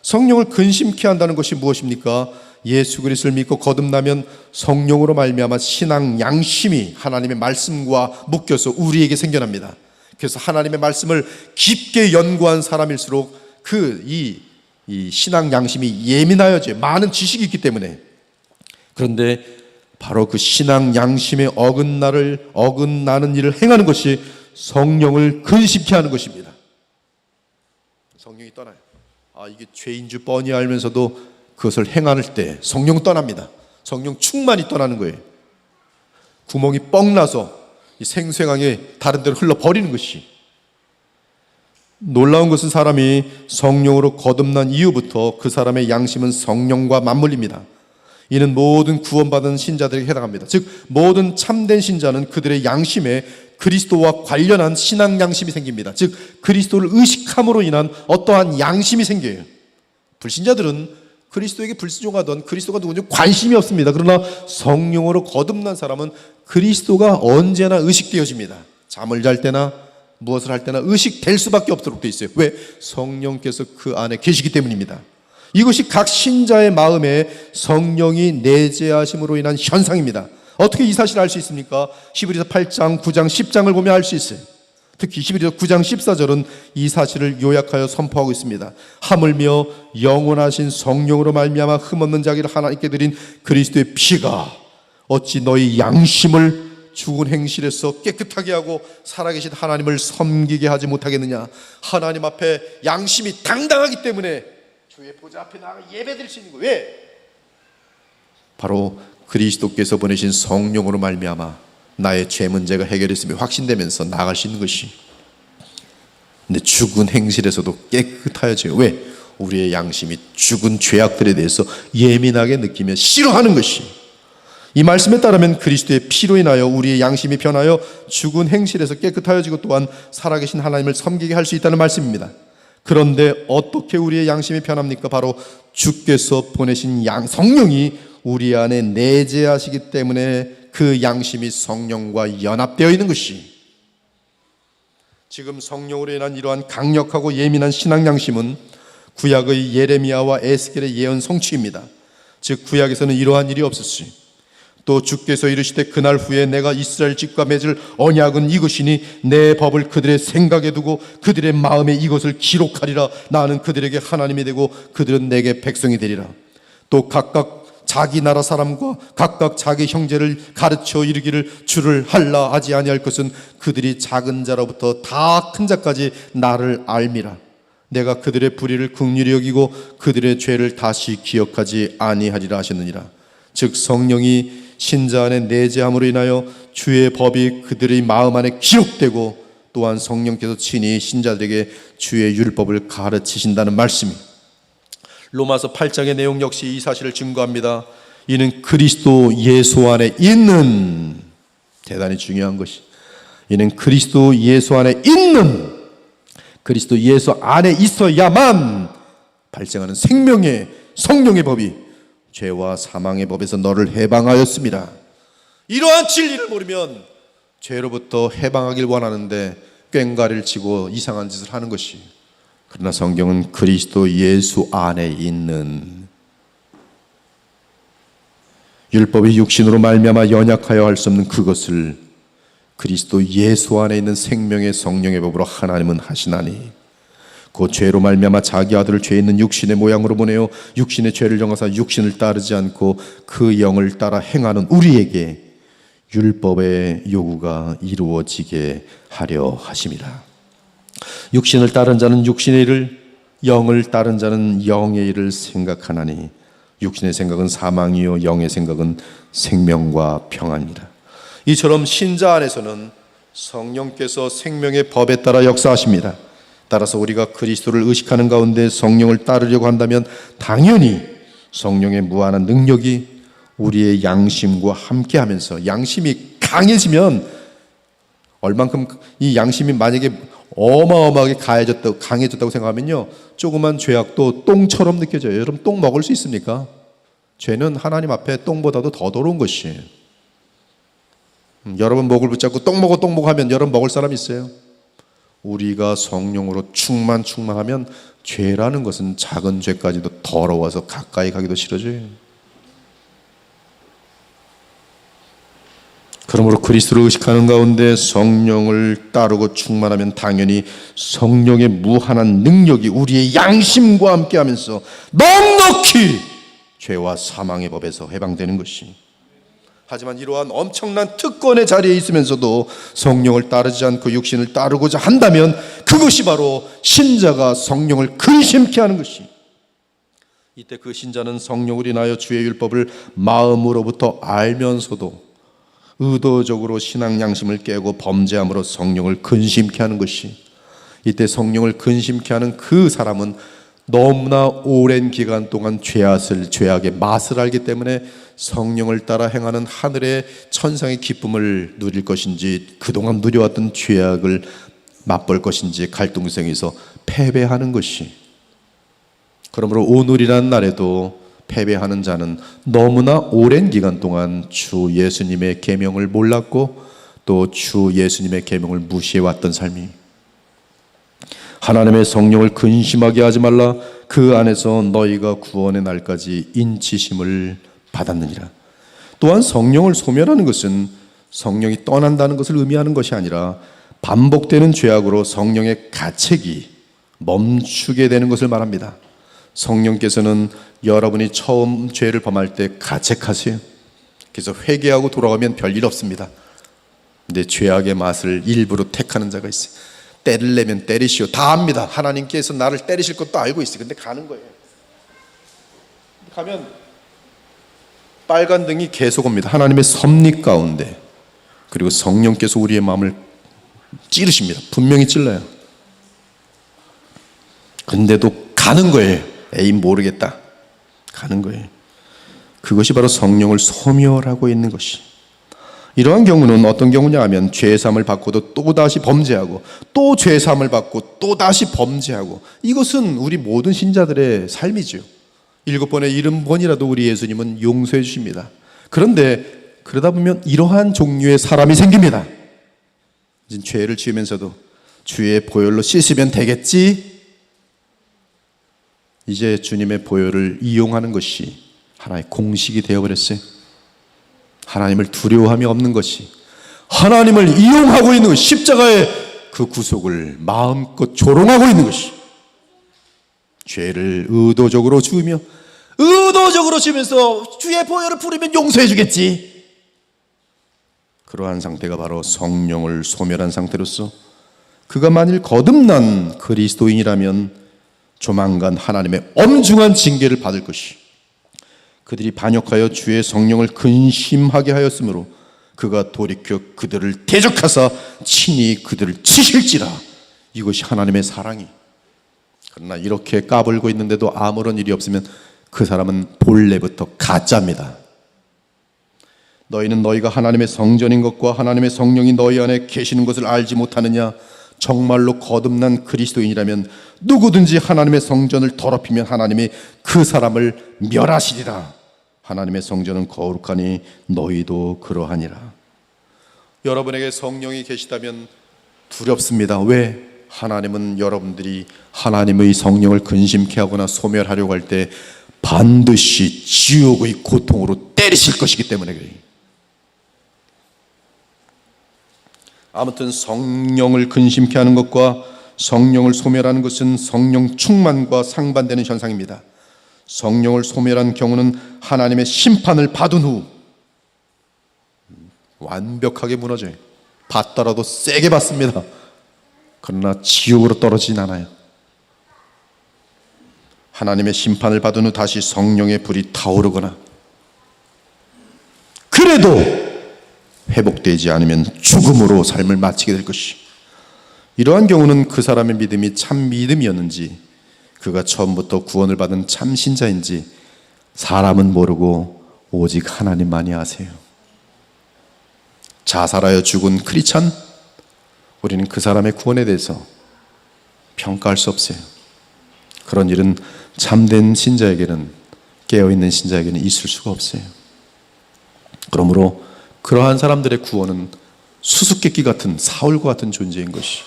성령을 근심케 한다는 것이 무엇입니까? 예수 그리스도를 믿고 거듭나면 성령으로 말미암아 신앙 양심이 하나님의 말씀과 묶여서 우리에게 생겨납니다. 그래서 하나님의 말씀을 깊게 연구한 사람일수록 이 신앙 양심이 예민하여져 많은 지식이 있기 때문에. 그런데 바로 그 신앙 양심에 어긋나는 일을 행하는 것이 성령을 근심케 하는 것입니다. 성령이 떠나요. 이게 죄인 줄 뻔히 알면서도 그것을 행할 때 성령은 떠납니다. 성령 충만이 떠나는 거예요. 구멍이 뻥 나서 생생하게 다른 데로 흘러버리는 것이. 놀라운 것은 사람이 성령으로 거듭난 이후부터 그 사람의 양심은 성령과 맞물립니다. 이는 모든 구원받은 신자들에게 해당합니다. 즉 모든 참된 신자는 그들의 양심에 그리스도와 관련한 신앙 양심이 생깁니다. 즉 그리스도를 의식함으로 인한 어떠한 양심이 생겨요. 불신자들은 그리스도에게 불순종하던 그리스도가 누군지 관심이 없습니다. 그러나 성령으로 거듭난 사람은 그리스도가 언제나 의식되어집니다. 잠을 잘 때나 무엇을 할 때나 의식될 수밖에 없도록 되어 있어요. 왜? 성령께서 그 안에 계시기 때문입니다. 이것이 각 신자의 마음에 성령이 내재하심으로 인한 현상입니다. 어떻게 이 사실을 알 수 있습니까? 히브리서 8장, 9장, 10장을 보면 알 수 있어요. 특히 히브리서 9장 14절은 이 사실을 요약하여 선포하고 있습니다. 하물며 영원하신 성령으로 말미암아 흠없는 자기를 하나님께 드린 그리스도의 피가 어찌 너희 양심을 죽은 행실에서 깨끗하게 하고 살아계신 하나님을 섬기게 하지 못하겠느냐. 하나님 앞에 양심이 당당하기 때문에 주의 보좌 앞에 나가 예배드릴 수 있는 거예요. 왜? 바로 그리스도께서 보내신 성령으로 말미암아 나의 죄 문제가 해결했음이 확신되면서 나아갈 수 있는 것이. 근데 죽은 행실에서도 깨끗하여져요. 왜? 우리의 양심이 죽은 죄악들에 대해서 예민하게 느끼며 싫어하는 것이. 이 말씀에 따르면 그리스도의 피로 인하여 우리의 양심이 변하여 죽은 행실에서 깨끗하여지고 또한 살아계신 하나님을 섬기게 할 수 있다는 말씀입니다. 그런데 어떻게 우리의 양심이 변합니까? 바로 주께서 보내신 성령이 우리 안에 내재하시기 때문에 그 양심이 성령과 연합되어 있는 것이. 지금 성령으로 인한 이러한 강력하고 예민한 신앙 양심은 구약의 예레미야와 에스겔의 예언 성취입니다. 즉 구약에서는 이러한 일이 없었어요. 또 주께서 이르시되 그날 후에 내가 이스라엘 집과 맺을 언약은 이것이니 내 법을 그들의 생각에 두고 그들의 마음에 이것을 기록하리라. 나는 그들에게 하나님이 되고 그들은 내게 백성이 되리라. 또 각각 자기 나라 사람과 각각 자기 형제를 가르쳐 이르기를 주를 할라 하지 아니할 것은 그들이 작은 자로부터 다 큰 자까지 나를 알미라. 내가 그들의 불의를 긍휼히 여기고 그들의 죄를 다시 기억하지 아니하리라 하셨느니라. 즉 성령이 신자 안에 내재함으로 인하여 주의 법이 그들의 마음 안에 기록되고 또한 성령께서 친히 신자들에게 주의 율법을 가르치신다는 말씀이. 로마서 8장의 내용 역시 이 사실을 증거합니다. 이는 그리스도 예수 안에 있는, 대단히 중요한 것이, 이는 그리스도 예수 안에 있는, 그리스도 예수 안에 있어야만 발생하는 생명의 성령의 법이 죄와 사망의 법에서 너를 해방하였습니다. 이러한 진리를 모르면 죄로부터 해방하길 원하는데 꽹과리를 치고 이상한 짓을 하는 것이. 그러나 성경은 그리스도 예수 안에 있는, 율법이 육신으로 말미암아 연약하여 할 수 없는 그것을 그리스도 예수 안에 있는 생명의 성령의 법으로 하나님은 하시나니 그 죄로 말미암아 자기 아들을 죄 있는 육신의 모양으로 보내어 육신의 죄를 정하사 육신을 따르지 않고 그 영을 따라 행하는 우리에게 율법의 요구가 이루어지게 하려 하심이라. 육신을 따른 자는 육신의 일을, 영을 따른 자는 영의 일을 생각하나니 육신의 생각은 사망이요 영의 생각은 생명과 평안이라. 이처럼 신자 안에서는 성령께서 생명의 법에 따라 역사하십니다. 따라서 우리가 그리스도를 의식하는 가운데 성령을 따르려고 한다면 당연히 성령의 무한한 능력이 우리의 양심과 함께하면서, 양심이 강해지면 얼만큼 이 양심이 만약에 어마어마하게 강해졌다고 생각하면요, 조그만 죄악도 똥처럼 느껴져요. 여러분 똥 먹을 수 있습니까? 죄는 하나님 앞에 똥보다도 더 더러운 것이에요. 여러분 목을 붙잡고 똥 먹어 하면 여러분 먹을 사람 있어요? 우리가 성령으로 충만하면 죄라는 것은 작은 죄까지도 더러워서 가까이 가기도 싫어져요. 그러므로 그리스도를 의식하는 가운데 성령을 따르고 충만하면 당연히 성령의 무한한 능력이 우리의 양심과 함께하면서 넉넉히 죄와 사망의 법에서 해방되는 것이. 하지만 이러한 엄청난 특권의 자리에 있으면서도 성령을 따르지 않고 육신을 따르고자 한다면 그것이 바로 신자가 성령을 근심케 하는 것이. 이때 그 신자는 성령을 인하여 주의 율법을 마음으로부터 알면서도 의도적으로 신앙 양심을 깨고 범죄함으로 성령을 근심케 하는 것이. 이때 성령을 근심케 하는 그 사람은 너무나 오랜 기간 동안 죄악의 맛을 알기 때문에 성령을 따라 행하는 하늘의 천상의 기쁨을 누릴 것인지 그동안 누려왔던 죄악을 맛볼 것인지 갈등성에서 패배하는 것이. 그러므로 오늘이라는 날에도 패배하는 자는 너무나 오랜 기간 동안 주 예수님의 계명을 몰랐고 또 주 예수님의 계명을 무시해왔던 삶이, 하나님의 성령을 근심하게 하지 말라, 그 안에서 너희가 구원의 날까지 인치심을 받았느니라. 또한 성령을 소멸하는 것은 성령이 떠난다는 것을 의미하는 것이 아니라 반복되는 죄악으로 성령의 가책이 멈추게 되는 것을 말합니다. 성령께서는 여러분이 처음 죄를 범할 때 가책하세요. 그래서 회개하고 돌아가면 별일 없습니다. 근데 죄악의 맛을 일부러 택하는 자가 있어요. 때리려면 때리시오. 다 압니다. 하나님께서 나를 때리실 것도 알고 있어요. 근데 가는 거예요. 가면 빨간 등이 계속 옵니다. 하나님의 섭리 가운데. 그리고 성령께서 우리의 마음을 찌르십니다. 분명히 찔러요. 근데도 가는 거예요. 에이, 모르겠다. 가는 거예요. 그것이 바로 성령을 소멸하고 있는 것이. 이러한 경우는 어떤 경우냐 하면 죄사함을 받고도 또다시 범죄하고, 또 죄사함을 받고 또다시 범죄하고, 이것은 우리 모든 신자들의 삶이죠. 7번에 70번이라도 우리 예수님은 용서해 주십니다. 그런데 그러다 보면 이러한 종류의 사람이 생깁니다. 이제 죄를 지으면서도 주의 보혈로 씻으면 되겠지, 이제 주님의 보혈을 이용하는 것이 하나의 공식이 되어버렸어요. 하나님을 두려워함이 없는 것이, 하나님을 이용하고 있는 것, 십자가의 그 구속을 마음껏 조롱하고 있는 것이, 죄를 의도적으로 지으며 의도적으로 지으면서 주의 보혈을 부르면 용서해 주겠지, 그러한 상태가 바로 성령을 소멸한 상태로서 그가 만일 거듭난 그리스도인이라면 조만간 하나님의 엄중한 징계를 받을 것이, 그들이 반역하여 주의 성령을 근심하게 하였으므로 그가 돌이켜 그들을 대적하사 친히 그들을 치실지라. 이것이 하나님의 사랑이. 그러나 이렇게 까불고 있는데도 아무런 일이 없으면 그 사람은 본래부터 가짜입니다. 너희는 너희가 하나님의 성전인 것과 하나님의 성령이 너희 안에 계시는 것을 알지 못하느냐? 정말로 거듭난 그리스도인이라면 누구든지 하나님의 성전을 더럽히면 하나님이 그 사람을 멸하시리라. 하나님의 성전은 거룩하니 너희도 그러하니라. 여러분에게 성령이 계시다면 두렵습니다. 왜? 하나님은 여러분들이 하나님의 성령을 근심케 하거나 소멸하려고 할 때 반드시 지옥의 고통으로 때리실 것이기 때문에 그래요. 아무튼 성령을 근심케 하는 것과 성령을 소멸하는 것은 성령 충만과 상반되는 현상입니다. 성령을 소멸한 경우는 하나님의 심판을 받은 후 완벽하게 무너져요. 받더라도 세게 받습니다. 그러나 지옥으로 떨어지진 않아요. 하나님의 심판을 받은 후 다시 성령의 불이 타오르거나, 그래도 회복되지 않으면 죽음으로 삶을 마치게 될 것이, 이러한 경우는 그 사람의 믿음이 참 믿음이었는지, 그가 처음부터 구원을 받은 참 신자인지 사람은 모르고 오직 하나님만이 아세요. 자살하여 죽은 크리스찬, 우리는 그 사람의 구원에 대해서 평가할 수 없어요. 그런 일은 참된 신자에게는, 깨어있는 신자에게는 있을 수가 없어요. 그러므로 그러한 사람들의 구원은 수수께끼 같은, 사울과 같은 존재인 것이.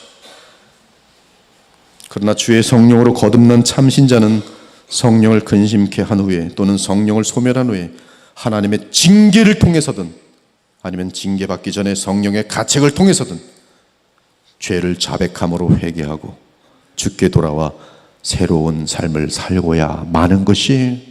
그러나 주의 성령으로 거듭난 참신자는 성령을 근심케 한 후에 또는 성령을 소멸한 후에 하나님의 징계를 통해서든 아니면 징계받기 전에 성령의 가책을 통해서든 죄를 자백함으로 회개하고 주께 돌아와 새로운 삶을 살고야 마는 것이.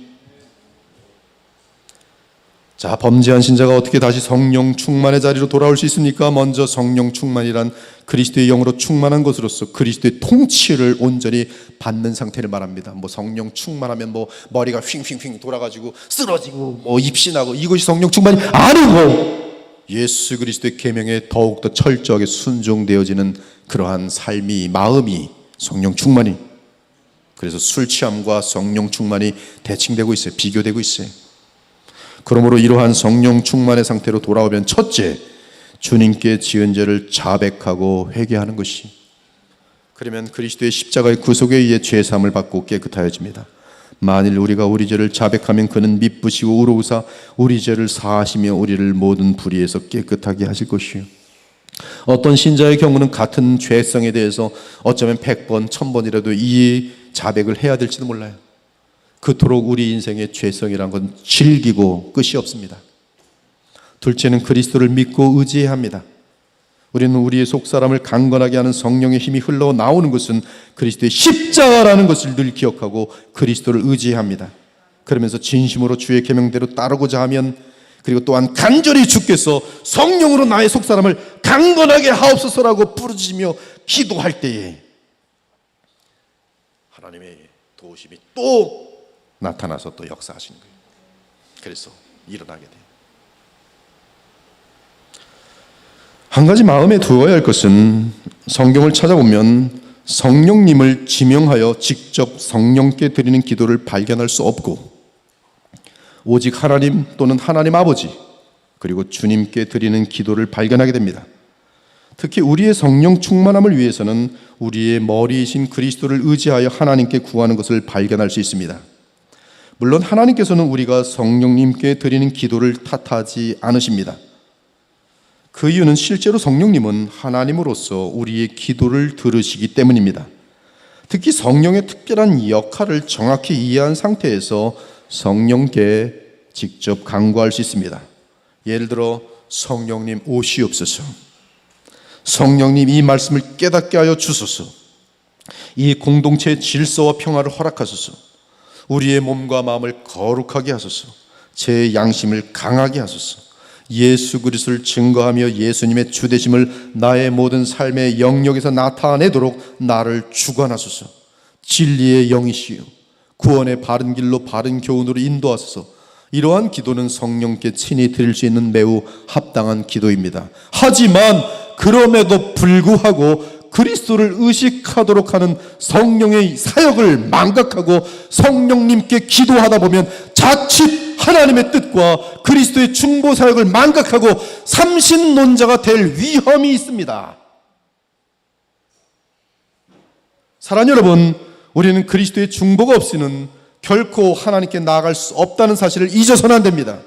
자, 범죄한 신자가 어떻게 다시 성령 충만의 자리로 돌아올 수 있습니까? 먼저 성령 충만이란 그리스도의 영으로 충만한 것으로서 그리스도의 통치를 온전히 받는 상태를 말합니다. 뭐 성령 충만하면 뭐 머리가 휙휙휙 돌아가지고 쓰러지고 뭐 입신하고, 이것이 성령 충만이 아니고 예수 그리스도의 계명에 더욱더 철저하게 순종되어지는 그러한 삶이, 마음이 성령 충만이. 그래서 술 취함과 성령 충만이 대칭되고 있어요. 비교되고 있어요. 그러므로 이러한 성령 충만의 상태로 돌아오면 첫째, 주님께 지은 죄를 자백하고 회개하는 것이. 그러면 그리스도의 십자가의 구속에 의해 죄사함을 받고 깨끗하여집니다. 만일 우리가 우리 죄를 자백하면 그는 미쁘시고 의로우사 우리 죄를 사하시며 우리를 모든 불의에서 깨끗하게 하실 것이요. 어떤 신자의 경우는 같은 죄성에 대해서 어쩌면 100번, 1000번이라도 이 자백을 해야 될지도 몰라요. 그토록 우리 인생의 죄성이란 건 질기고 끝이 없습니다. 둘째는 그리스도를 믿고 의지해야 합니다. 우리는 우리의 속사람을 강건하게 하는 성령의 힘이 흘러나오는 것은 그리스도의 십자가라는 것을 늘 기억하고 그리스도를 의지해야 합니다. 그러면서 진심으로 주의 계명대로 따르고자 하면, 그리고 또한 간절히 주께서 성령으로 나의 속사람을 강건하게 하옵소서라고 부르짖으며 기도할 때에 하나님의 도우심이 또 나타나서 또 역사하시는 거예요. 그래서 일어나게 돼요. 한 가지 마음에 두어야 할 것은, 성경을 찾아보면 성령님을 지명하여 직접 성령께 드리는 기도를 발견할 수 없고, 오직 하나님 또는 하나님 아버지 그리고 주님께 드리는 기도를 발견하게 됩니다. 특히 우리의 성령 충만함을 위해서는 우리의 머리이신 그리스도를 의지하여 하나님께 구하는 것을 발견할 수 있습니다. 물론 하나님께서는 우리가 성령님께 드리는 기도를 탓하지 않으십니다. 그 이유는 실제로 성령님은 하나님으로서 우리의 기도를 들으시기 때문입니다. 특히 성령의 특별한 역할을 정확히 이해한 상태에서 성령께 직접 간구할 수 있습니다. 예를 들어, 성령님 오시옵소서, 성령님 이 말씀을 깨닫게 하여 주소서, 이 공동체의 질서와 평화를 허락하소서, 우리의 몸과 마음을 거룩하게 하소서, 제 양심을 강하게 하소서, 예수 그리스도를 증거하며 예수님의 주되심을 나의 모든 삶의 영역에서 나타내도록 나를 주관하소서, 진리의 영이시여 구원의 바른 길로 바른 교훈으로 인도하소서. 이러한 기도는 성령께 친히 드릴 수 있는 매우 합당한 기도입니다. 하지만 그럼에도 불구하고 그리스도를 의식하도록 하는 성령의 사역을 망각하고 성령님께 기도하다 보면 자칫 하나님의 뜻과 그리스도의 중보 사역을 망각하고 삼신론자가 될 위험이 있습니다. 사랑하는 여러분, 우리는 그리스도의 중보가 없이는 결코 하나님께 나아갈 수 없다는 사실을 잊어서는 안 됩니다.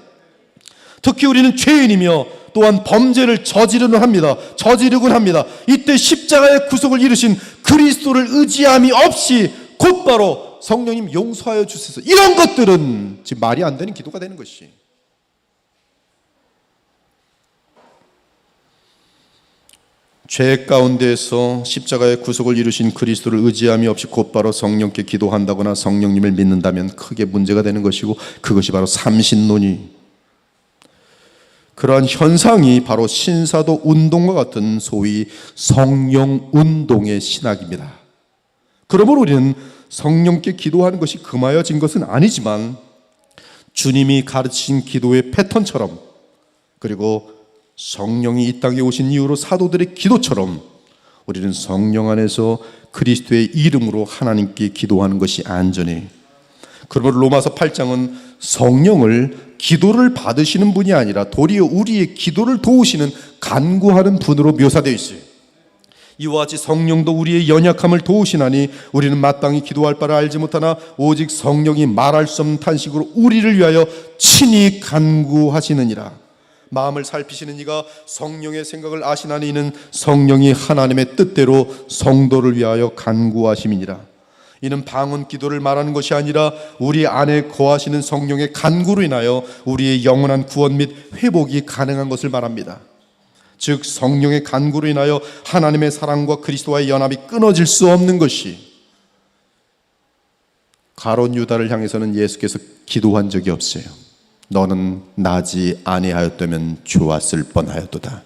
특히 우리는 죄인이며 또한 범죄를 저지르곤 합니다. 이때 십자가의 구속을 이루신 그리스도를 의지함이 없이 곧바로 성령님 용서하여 주소서, 이런 것들은 지금 말이 안 되는 기도가 되는 것이. 죄 가운데에서 십자가의 구속을 이루신 그리스도를 의지함이 없이 곧바로 성령께 기도한다거나 성령님을 믿는다면 크게 문제가 되는 것이고, 그것이 바로 삼신론이, 그러한 현상이 바로 신사도 운동과 같은 소위 성령 운동의 신학입니다. 그러므로 우리는 성령께 기도하는 것이 금하여진 것은 아니지만, 주님이 가르치신 기도의 패턴처럼, 그리고 성령이 이 땅에 오신 이후로 사도들의 기도처럼 우리는 성령 안에서 그리스도의 이름으로 하나님께 기도하는 것이 안전해. 그러므로 로마서 8장은 성령을 기도를 받으시는 분이 아니라 도리어 우리의 기도를 도우시는 간구하는 분으로 묘사되어 있어요. 이와 같이 성령도 우리의 연약함을 도우시나니 우리는 마땅히 기도할 바를 알지 못하나 오직 성령이 말할 수 없는 탄식으로 우리를 위하여 친히 간구하시느니라. 마음을 살피시는 이가 성령의 생각을 아시나니 이는 성령이 하나님의 뜻대로 성도를 위하여 간구하심이니라. 이는 방언 기도를 말하는 것이 아니라 우리 안에 거하시는 성령의 간구로 인하여 우리의 영원한 구원 및 회복이 가능한 것을 말합니다. 즉 성령의 간구로 인하여 하나님의 사랑과 그리스도와의 연합이 끊어질 수 없는 것이, 가롯 유다를 향해서는 예수께서 기도한 적이 없어요. 너는 나지 아니하였다면 좋았을 뻔하였도다.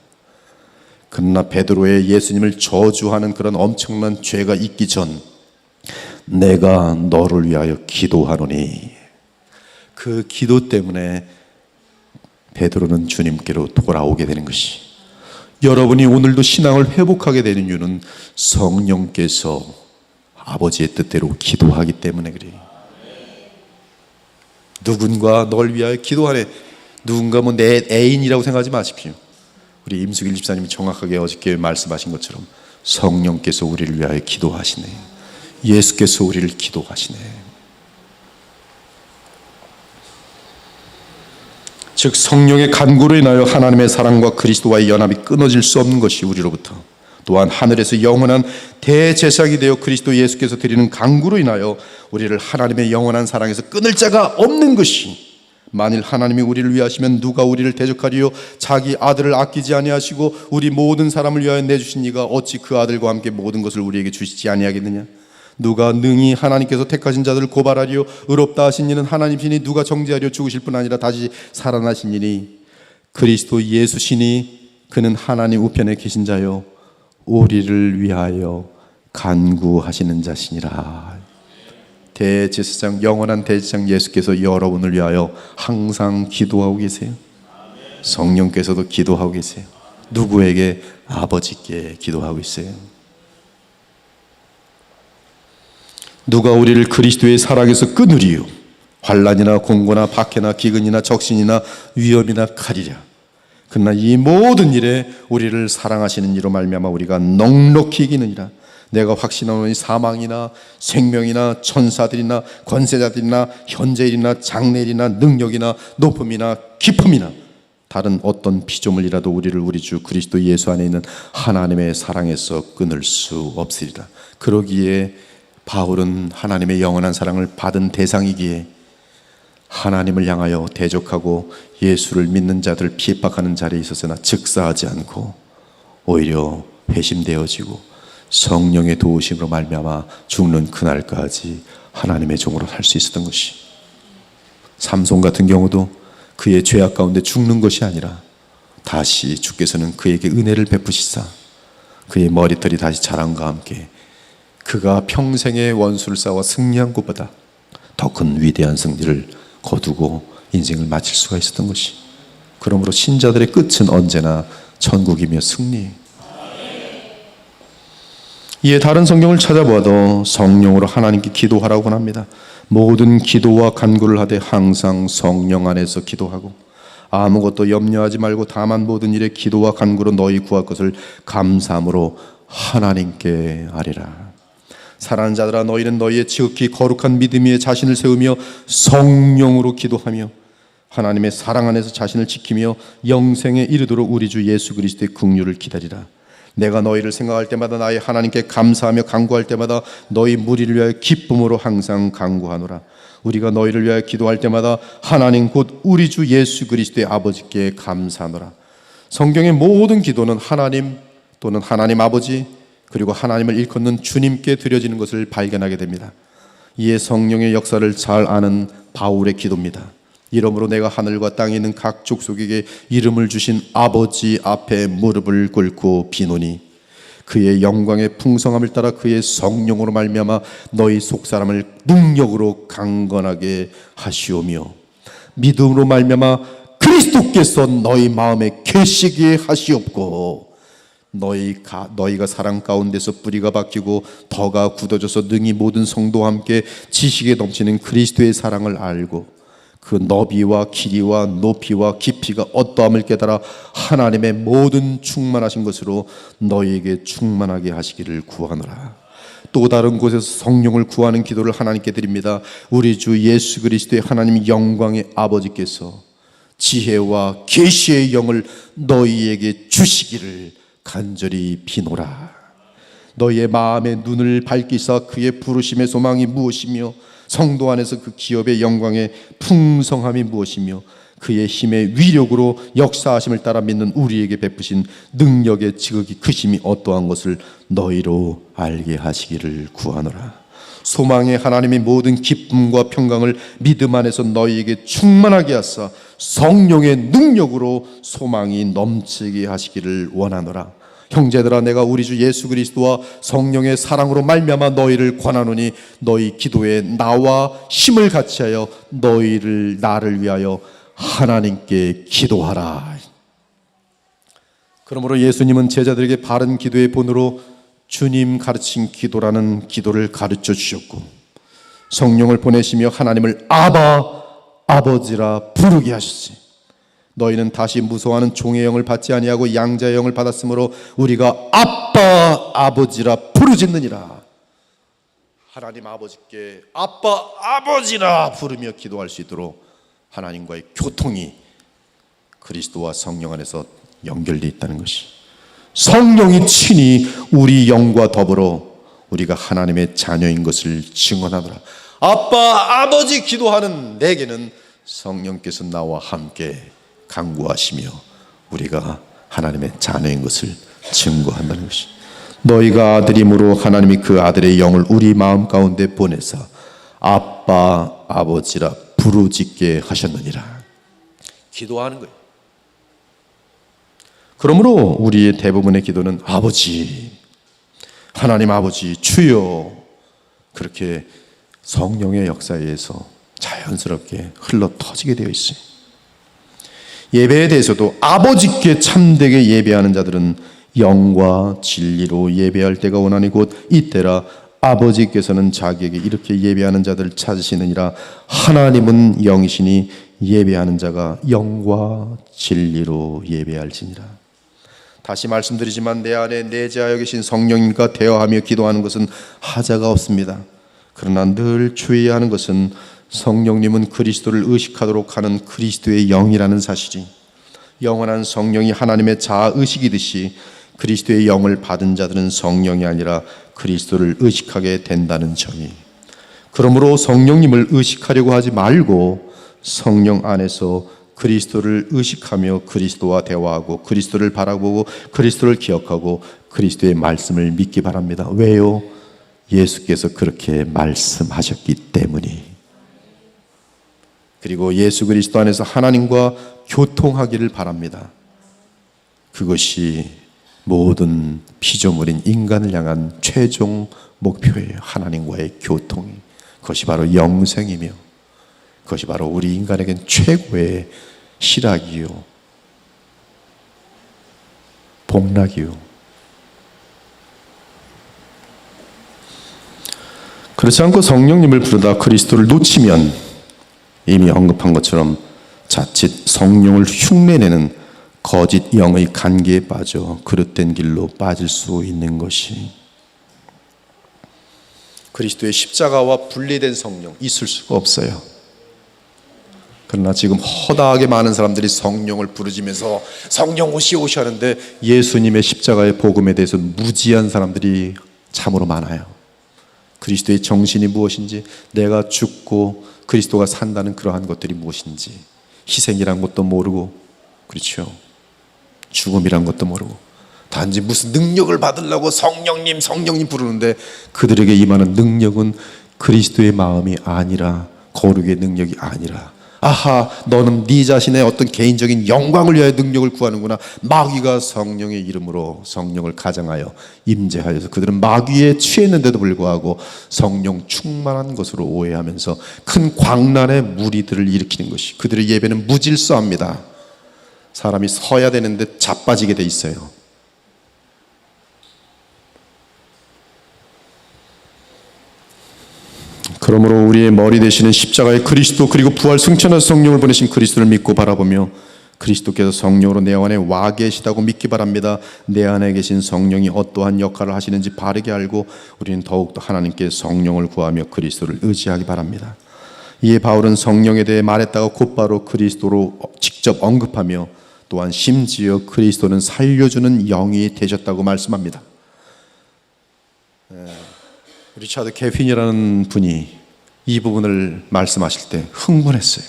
그러나 베드로의 예수님을 저주하는 그런 엄청난 죄가 있기 전 내가 너를 위하여 기도하노니, 그 기도 때문에 베드로는 주님께로 돌아오게 되는 것이, 여러분이 오늘도 신앙을 회복하게 되는 이유는 성령께서 아버지의 뜻대로 기도하기 때문에 그래요. 누군가 널 위하여 기도하네, 누군가 뭐 내 애인이라고 생각하지 마십시오. 우리 임수길 집사님이 정확하게 어저께 말씀하신 것처럼 성령께서 우리를 위하여 기도하시네, 예수께서 우리를 기도하시네. 즉 성령의 간구로 인하여 하나님의 사랑과 그리스도와의 연합이 끊어질 수 없는 것이 우리로부터, 또한 하늘에서 영원한 대제사장이 되어 그리스도 예수께서 드리는 간구로 인하여 우리를 하나님의 영원한 사랑에서 끊을 자가 없는 것이, 만일 하나님이 우리를 위하시면 누가 우리를 대적하리요? 자기 아들을 아끼지 아니하시고 우리 모든 사람을 위하여 내주신 이가 어찌 그 아들과 함께 모든 것을 우리에게 주시지 아니하겠느냐? 누가 능히 하나님께서 택하신 자들을 고발하리요? 의롭다 하신 이는 하나님이시니 누가 정죄하려? 죽으실 뿐 아니라 다시 살아나신 이니 그리스도 예수시니 그는 하나님 우편에 계신 자요 우리를 위하여 간구하시는 자시니라. 대제사장, 영원한 대제사장 예수께서 여러분을 위하여 항상 기도하고 계세요. 성령께서도 기도하고 계세요. 누구에게? 아버지께 기도하고 있어요. 누가 우리를 그리스도의 사랑에서 끊으리요? 환난이나 공고나 박해나 기근이나 적신이나 위험이나 칼이랴. 그러나 이 모든 일에 우리를 사랑하시는 이로 말미암아 우리가 넉넉히 이기느니라. 내가 확신하노니 사망이나 생명이나 천사들이나 권세자들이나 현재일이나 장래일이나 능력이나 높음이나 깊음이나 다른 어떤 피조물이라도 우리를 우리 주 그리스도 예수 안에 있는 하나님의 사랑에서 끊을 수 없으리라. 그러기에 바울은 하나님의 영원한 사랑을 받은 대상이기에 하나님을 향하여 대적하고 예수를 믿는 자들을 핍박하는 자리에 있어서나 즉사하지 않고 오히려 회심되어지고 성령의 도우심으로 말미암아 죽는 그날까지 하나님의 종으로 살 수 있었던 것이, 삼손 같은 경우도 그의 죄악 가운데 죽는 것이 아니라 다시 주께서는 그에게 은혜를 베푸시사 그의 머리털이 다시 자람과 함께 그가 평생의 원수를 싸워 승리한 것보다 더 큰 위대한 승리를 거두고 인생을 마칠 수가 있었던 것이, 그러므로 신자들의 끝은 언제나 천국이며 승리예요. 이에 다른 성경을 찾아보아도 성령으로 하나님께 기도하라고 합니다. 모든 기도와 간구를 하되 항상 성령 안에서 기도하고 아무것도 염려하지 말고 다만 모든 일에 기도와 간구로 너희 구할 것을 감사함으로 하나님께 아뢰라. 사랑하는 자들아, 너희는 너희의 지극히 거룩한 믿음 위에 자신을 세우며 성령으로 기도하며 하나님의 사랑 안에서 자신을 지키며 영생에 이르도록 우리 주 예수 그리스도의 긍휼을 기다리라. 내가 너희를 생각할 때마다 나의 하나님께 감사하며 간구할 때마다 너희 무리를 위하여 기쁨으로 항상 간구하노라. 우리가 너희를 위하여 기도할 때마다 하나님 곧 우리 주 예수 그리스도의 아버지께 감사하노라. 성경의 모든 기도는 하나님 또는 하나님 아버지 그리고 하나님을 일컫는 주님께 드려지는 것을 발견하게 됩니다. 이에 성령의 역사를 잘 아는 바울의 기도입니다. 이러므로 내가 하늘과 땅에 있는 각 족속에게 이름을 주신 아버지 앞에 무릎을 꿇고 비노니 그의 영광의 풍성함을 따라 그의 성령으로 말미암아 너희 속사람을 능력으로 강건하게 하시오며 믿음으로 말미암아 그리스도께서 너희 마음에 계시게 하시옵고 너희가 사랑 가운데서 뿌리가 박히고 덕가 굳어져서 능히 모든 성도와 함께 지식에 넘치는 그리스도의 사랑을 알고 그 너비와 길이와 높이와 깊이가 어떠함을 깨달아 하나님의 모든 충만하신 것으로 너희에게 충만하게 하시기를 구하노라. 또 다른 곳에서 성령을 구하는 기도를 하나님께 드립니다. 우리 주 예수 그리스도의 하나님 영광의 아버지께서 지혜와 계시의 영을 너희에게 주시기를 간절히 비노라. 너희의 마음의 눈을 밝히사 그의 부르심의 소망이 무엇이며 성도 안에서 그 기업의 영광의 풍성함이 무엇이며 그의 힘의 위력으로 역사하심을 따라 믿는 우리에게 베푸신 능력의 지극히 크심이 어떠한 것을 너희로 알게 하시기를 구하노라. 소망의 하나님의 모든 기쁨과 평강을 믿음 안에서 너희에게 충만하게 하사 성령의 능력으로 소망이 넘치게 하시기를 원하노라. 형제들아, 내가 우리 주 예수 그리스도와 성령의 사랑으로 말미암아 너희를 권하노니 너희 기도에 나와 힘을 같이하여 나를 위하여 하나님께 기도하라. 그러므로 예수님은 제자들에게 바른 기도의 본으로 주님 가르친 기도라는 기도를 가르쳐 주셨고 성령을 보내시며 하나님을 아버지라 부르게 하셨지. 너희는 다시 무서워하는 종의 영을 받지 아니하고 양자의 영을 받았으므로 우리가 아버지라 부르짖느니라. 하나님 아버지께 아버지라 부르며 기도할 수 있도록 하나님과의 교통이 그리스도와 성령 안에서 연결되어 있다는 것이, 성령이 친히 우리 영과 더불어 우리가 하나님의 자녀인 것을 증언하노라. 아빠, 아버지 기도하는 내게는 성령께서 나와 함께 강구하시며 우리가 하나님의 자녀인 것을 증거한다는 것이, 너희가 아들임으로 하나님이 그 아들의 영을 우리 마음 가운데 보내사 아빠, 아버지라 부르짖게 하셨느니라. 기도하는 거예요. 그러므로 우리의 대부분의 기도는 아버지, 하나님 아버지, 주여, 그렇게 성령의 역사에 의해서 자연스럽게 흘러 터지게 되어 있어요. 예배에 대해서도 아버지께 참되게 예배하는 자들은 영과 진리로 예배할 때가 오나니 곧 이때라. 아버지께서는 자기에게 이렇게 예배하는 자들을 찾으시느니라. 하나님은 영이시니 예배하는 자가 영과 진리로 예배할지니라. 다시 말씀드리지만 내 안에 내재하여 계신 성령님과 대화하며 기도하는 것은 하자가 없습니다. 그러나 늘 주의해야 하는 것은 성령님은 그리스도를 의식하도록 하는 그리스도의 영이라는 사실이, 영원한 성령이 하나님의 자아 의식이듯이 그리스도의 영을 받은 자들은 성령이 아니라 그리스도를 의식하게 된다는 점이, 그러므로 성령님을 의식하려고 하지 말고 성령 안에서 그리스도를 의식하며 그리스도와 대화하고 그리스도를 바라보고 그리스도를 기억하고 그리스도의 말씀을 믿기 바랍니다. 왜요? 예수께서 그렇게 말씀하셨기 때문이. 그리고 예수 그리스도 안에서 하나님과 교통하기를 바랍니다. 그것이 모든 피조물인 인간을 향한 최종 목표예요. 하나님과의 교통이. 그것이 바로 영생이며 그것이 바로 우리 인간에겐 최고의 실학이요, 복락이요. 그렇지 않고 성령님을 부르다 그리스도를 놓치면 이미 언급한 것처럼 자칫 성령을 흉내내는 거짓 영의 관계에 빠져 그릇된 길로 빠질 수 있는 것이, 그리스도의 십자가와 분리된 성령 있을 수가 없어요. 그러나 지금 허다하게 많은 사람들이 성령을 부르짖으면서 성령 오시오 하는데 예수님의 십자가의 복음에 대해서 무지한 사람들이 참으로 많아요. 그리스도의 정신이 무엇인지, 내가 죽고 그리스도가 산다는 그러한 것들이 무엇인지, 희생이란 것도 모르고, 그렇죠, 죽음이란 것도 모르고 단지 무슨 능력을 받으려고 성령님 성령님 부르는데 그들에게 임하는 능력은 그리스도의 마음이 아니라, 거룩의 능력이 아니라, 아하, 너는 네 자신의 어떤 개인적인 영광을 위하여 능력을 구하는구나. 마귀가 성령의 이름으로 성령을 가장하여 임재하여서 그들은 마귀에 취했는데도 불구하고 성령 충만한 것으로 오해하면서 큰 광란의 무리들을 일으키는 것이, 그들의 예배는 무질서합니다. 사람이 서야 되는데 자빠지게 돼 있어요. 그러므로 우리의 머리 되시는 십자가의 그리스도, 그리고 부활 승천한 성령을 보내신 그리스도를 믿고 바라보며 그리스도께서 성령으로 내 안에 와 계시다고 믿기 바랍니다. 내 안에 계신 성령이 어떠한 역할을 하시는지 바르게 알고 우리는 더욱더 하나님께 성령을 구하며 그리스도를 의지하기 바랍니다. 이에 바울은 성령에 대해 말했다가 곧바로 그리스도로 직접 언급하며 또한 심지어 그리스도는 살려주는 영이 되셨다고 말씀합니다. 리차드 개핀이라는 분이 이 부분을 말씀하실 때 흥분했어요.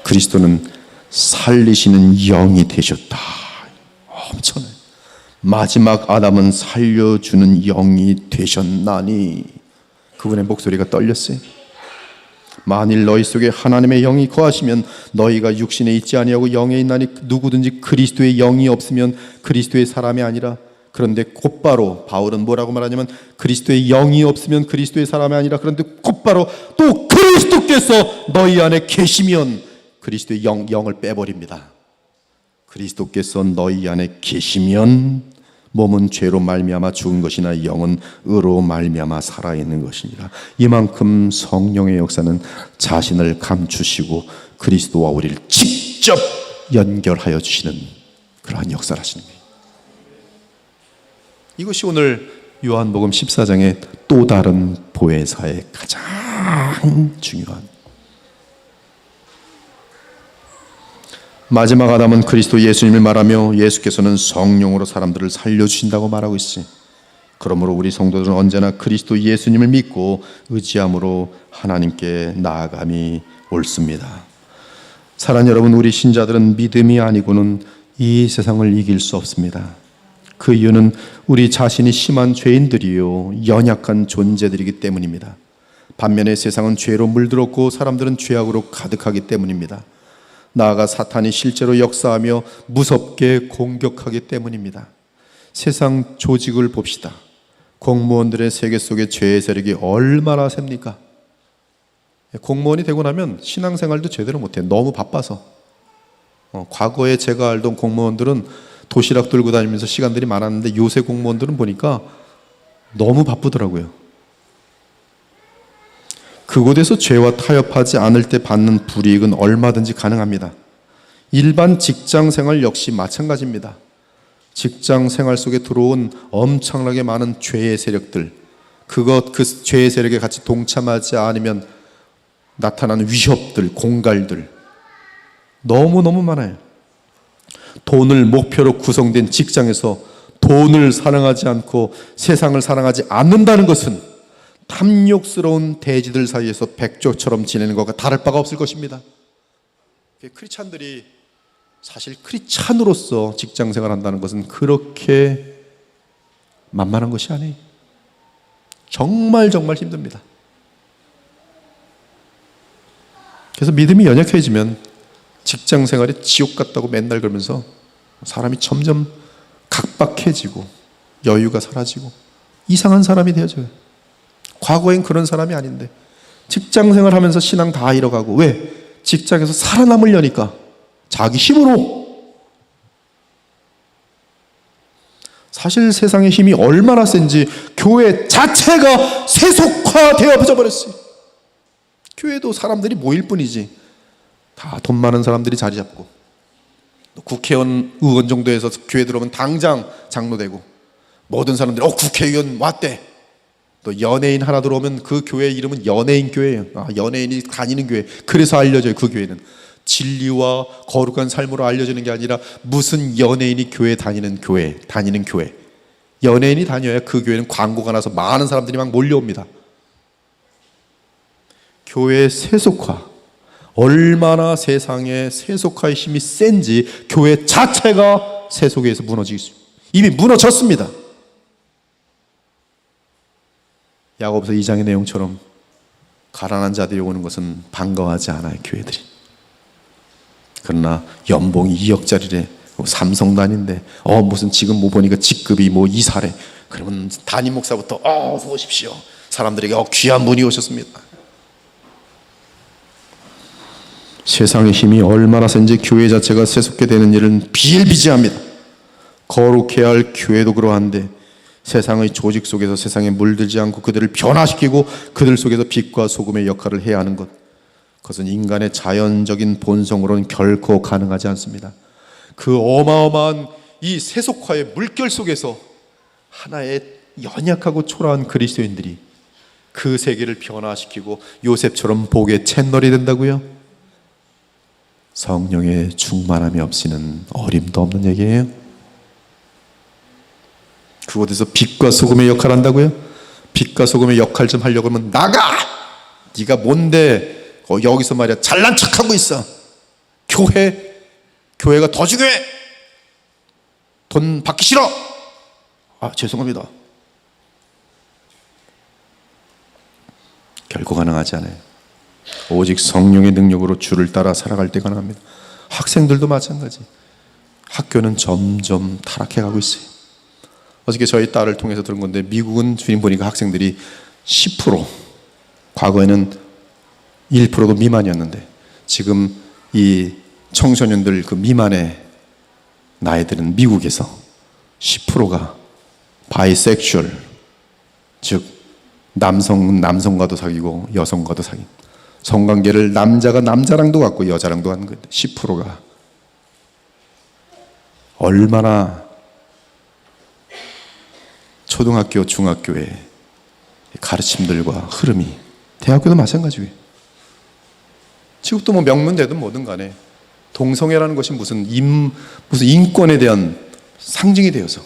그리스도는 살리시는 영이 되셨다. 엄청나요. 마지막 아담은 살려주는 영이 되셨나니. 그분의 목소리가 떨렸어요. 만일 너희 속에 하나님의 영이 거하시면 너희가 육신에 있지 아니하고 영에 있나니 누구든지 그리스도의 영이 없으면 그리스도의 사람이 아니라. 그런데 곧바로 바울은 뭐라고 말하냐면 그리스도의 영이 없으면 그리스도의 사람이 아니라, 그런데 곧바로 또 그리스도께서 너희 안에 계시면 그리스도의 영을 빼버립니다. 그리스도께서 너희 안에 계시면 몸은 죄로 말미암아 죽은 것이나 영은 의로 말미암아 살아있는 것이니라. 이만큼 성령의 역사는 자신을 감추시고 그리스도와 우리를 직접 연결하여 주시는 그러한 역사를 하시는 거예요. 이것이 오늘 요한복음 14장의 또 다른 보혜사의 가장 중요한, 마지막 아담은 그리스도 예수님을 말하며 예수께서는 성령으로 사람들을 살려주신다고 말하고 있으니, 그러므로 우리 성도들은 언제나 그리스도 예수님을 믿고 의지함으로 하나님께 나아감이 옳습니다. 사랑하는 여러분, 우리 신자들은 믿음이 아니고는 이 세상을 이길 수 없습니다. 그 이유는 우리 자신이 심한 죄인들이요 연약한 존재들이기 때문입니다. 반면에 세상은 죄로 물들었고 사람들은 죄악으로 가득하기 때문입니다. 나아가 사탄이 실제로 역사하며 무섭게 공격하기 때문입니다. 세상 조직을 봅시다. 공무원들의 세계 속에 죄의 세력이 얼마나 셉니까? 공무원이 되고 나면 신앙생활도 제대로 못해. 너무 바빠서. 과거에 제가 알던 공무원들은 도시락 들고 다니면서 시간들이 많았는데 요새 공무원들은 보니까 너무 바쁘더라고요. 그곳에서 죄와 타협하지 않을 때 받는 불이익은 얼마든지 가능합니다. 일반 직장 생활 역시 마찬가지입니다. 직장 생활 속에 들어온 엄청나게 많은 죄의 세력들, 그 죄의 세력에 같이 동참하지 않으면 나타나는 위협들, 공갈들 너무너무 많아요. 돈을 목표로 구성된 직장에서 돈을 사랑하지 않고 세상을 사랑하지 않는다는 것은 탐욕스러운 대지들 사이에서 백조처럼 지내는 것과 다를 바가 없을 것입니다. 크리스찬들이 사실 크리스찬으로서 직장생활 한다는 것은 그렇게 만만한 것이 아니에요. 정말 힘듭니다. 그래서 믿음이 연약해지면 직장생활이 지옥 같다고 맨날 그러면서 사람이 점점 각박해지고 여유가 사라지고 이상한 사람이 되어져요. 과거엔 그런 사람이 아닌데 직장생활 하면서 신앙 다 잃어가고, 왜? 직장에서 살아남으려니까 자기 힘으로. 사실 세상의 힘이 얼마나 센지 교회 자체가 세속화되어 버렸어요. 교회도 사람들이 모일 뿐이지 다 돈 많은 사람들이 자리 잡고, 국회의원, 의원 정도에서 교회 들어오면 당장 장로 되고, 모든 사람들이 국회의원 왔대. 또 연예인 하나 들어오면 그 교회 이름은 연예인 교회예요. 연예인이 다니는 교회. 그래서 알려져요. 그 교회는 진리와 거룩한 삶으로 알려지는 게 아니라 무슨 연예인이 교회 다니는 교회. 연예인이 다녀야 그 교회는 광고가 나서 많은 사람들이 막 몰려옵니다. 교회의 세속화, 얼마나 세상에 세속화의 힘이 센지 교회 자체가 세속에서 무너지고 있습니다. 이미 무너졌습니다. 야고보서 2장의 내용처럼 가난한 자들이 오는 것은 반가워하지 않아요, 교회들이. 그러나 연봉이 2억짜리래, 삼성도 아닌데 무슨 지금 보니까 직급이 이사래. 그러면 담임 목사부터 어서 오십시오. 사람들에게 귀한 분이 오셨습니다. 세상의 힘이 얼마나 센지 교회 자체가 세속게 되는 일은 비일비재합니다. 거룩해야 할 교회도 그러한데 세상의 조직 속에서 세상에 물들지 않고 그들을 변화시키고 그들 속에서 빛과 소금의 역할을 해야 하는 것, 그것은 인간의 자연적인 본성으로는 결코 가능하지 않습니다. 그 어마어마한 이 세속화의 물결 속에서 하나의 연약하고 초라한 그리스도인들이 그 세계를 변화시키고 요셉처럼 복의 채널이 된다고요? 성령의 충만함이 없이는 어림도 없는 얘기예요. 그곳에서 빛과 소금의 역할을 한다고요? 빛과 소금의 역할 좀 하려고 하면 나가! 네가 뭔데 여기서 말이야 잘난 척하고 있어. 교회가 더 중요해. 돈 받기 싫어. 죄송합니다. 결코 가능하지 않아요. 오직 성령의 능력으로 주를 따라 살아갈 때 가능합니다. 학생들도 마찬가지. 학교는 점점 타락해가고 있어요. 어저께 저희 딸을 통해서 들은 건데, 미국은 주님 보니까 학생들이 10%, 과거에는 1%도 미만이었는데 지금 이 청소년들 그 미만의 나이들은 미국에서 10%가 바이섹슈얼, 즉 남성과도 사귀고 여성과도 사귀고, 성관계를 남자가 남자랑도 갖고 여자랑도 하는 건데 10%가 얼마나 초등학교, 중학교의 가르침들과 흐름이, 대학교도 마찬가지고요. 지금도 명문대든 뭐든 간에 동성애라는 것이 무슨 인권에 대한 상징이 되어서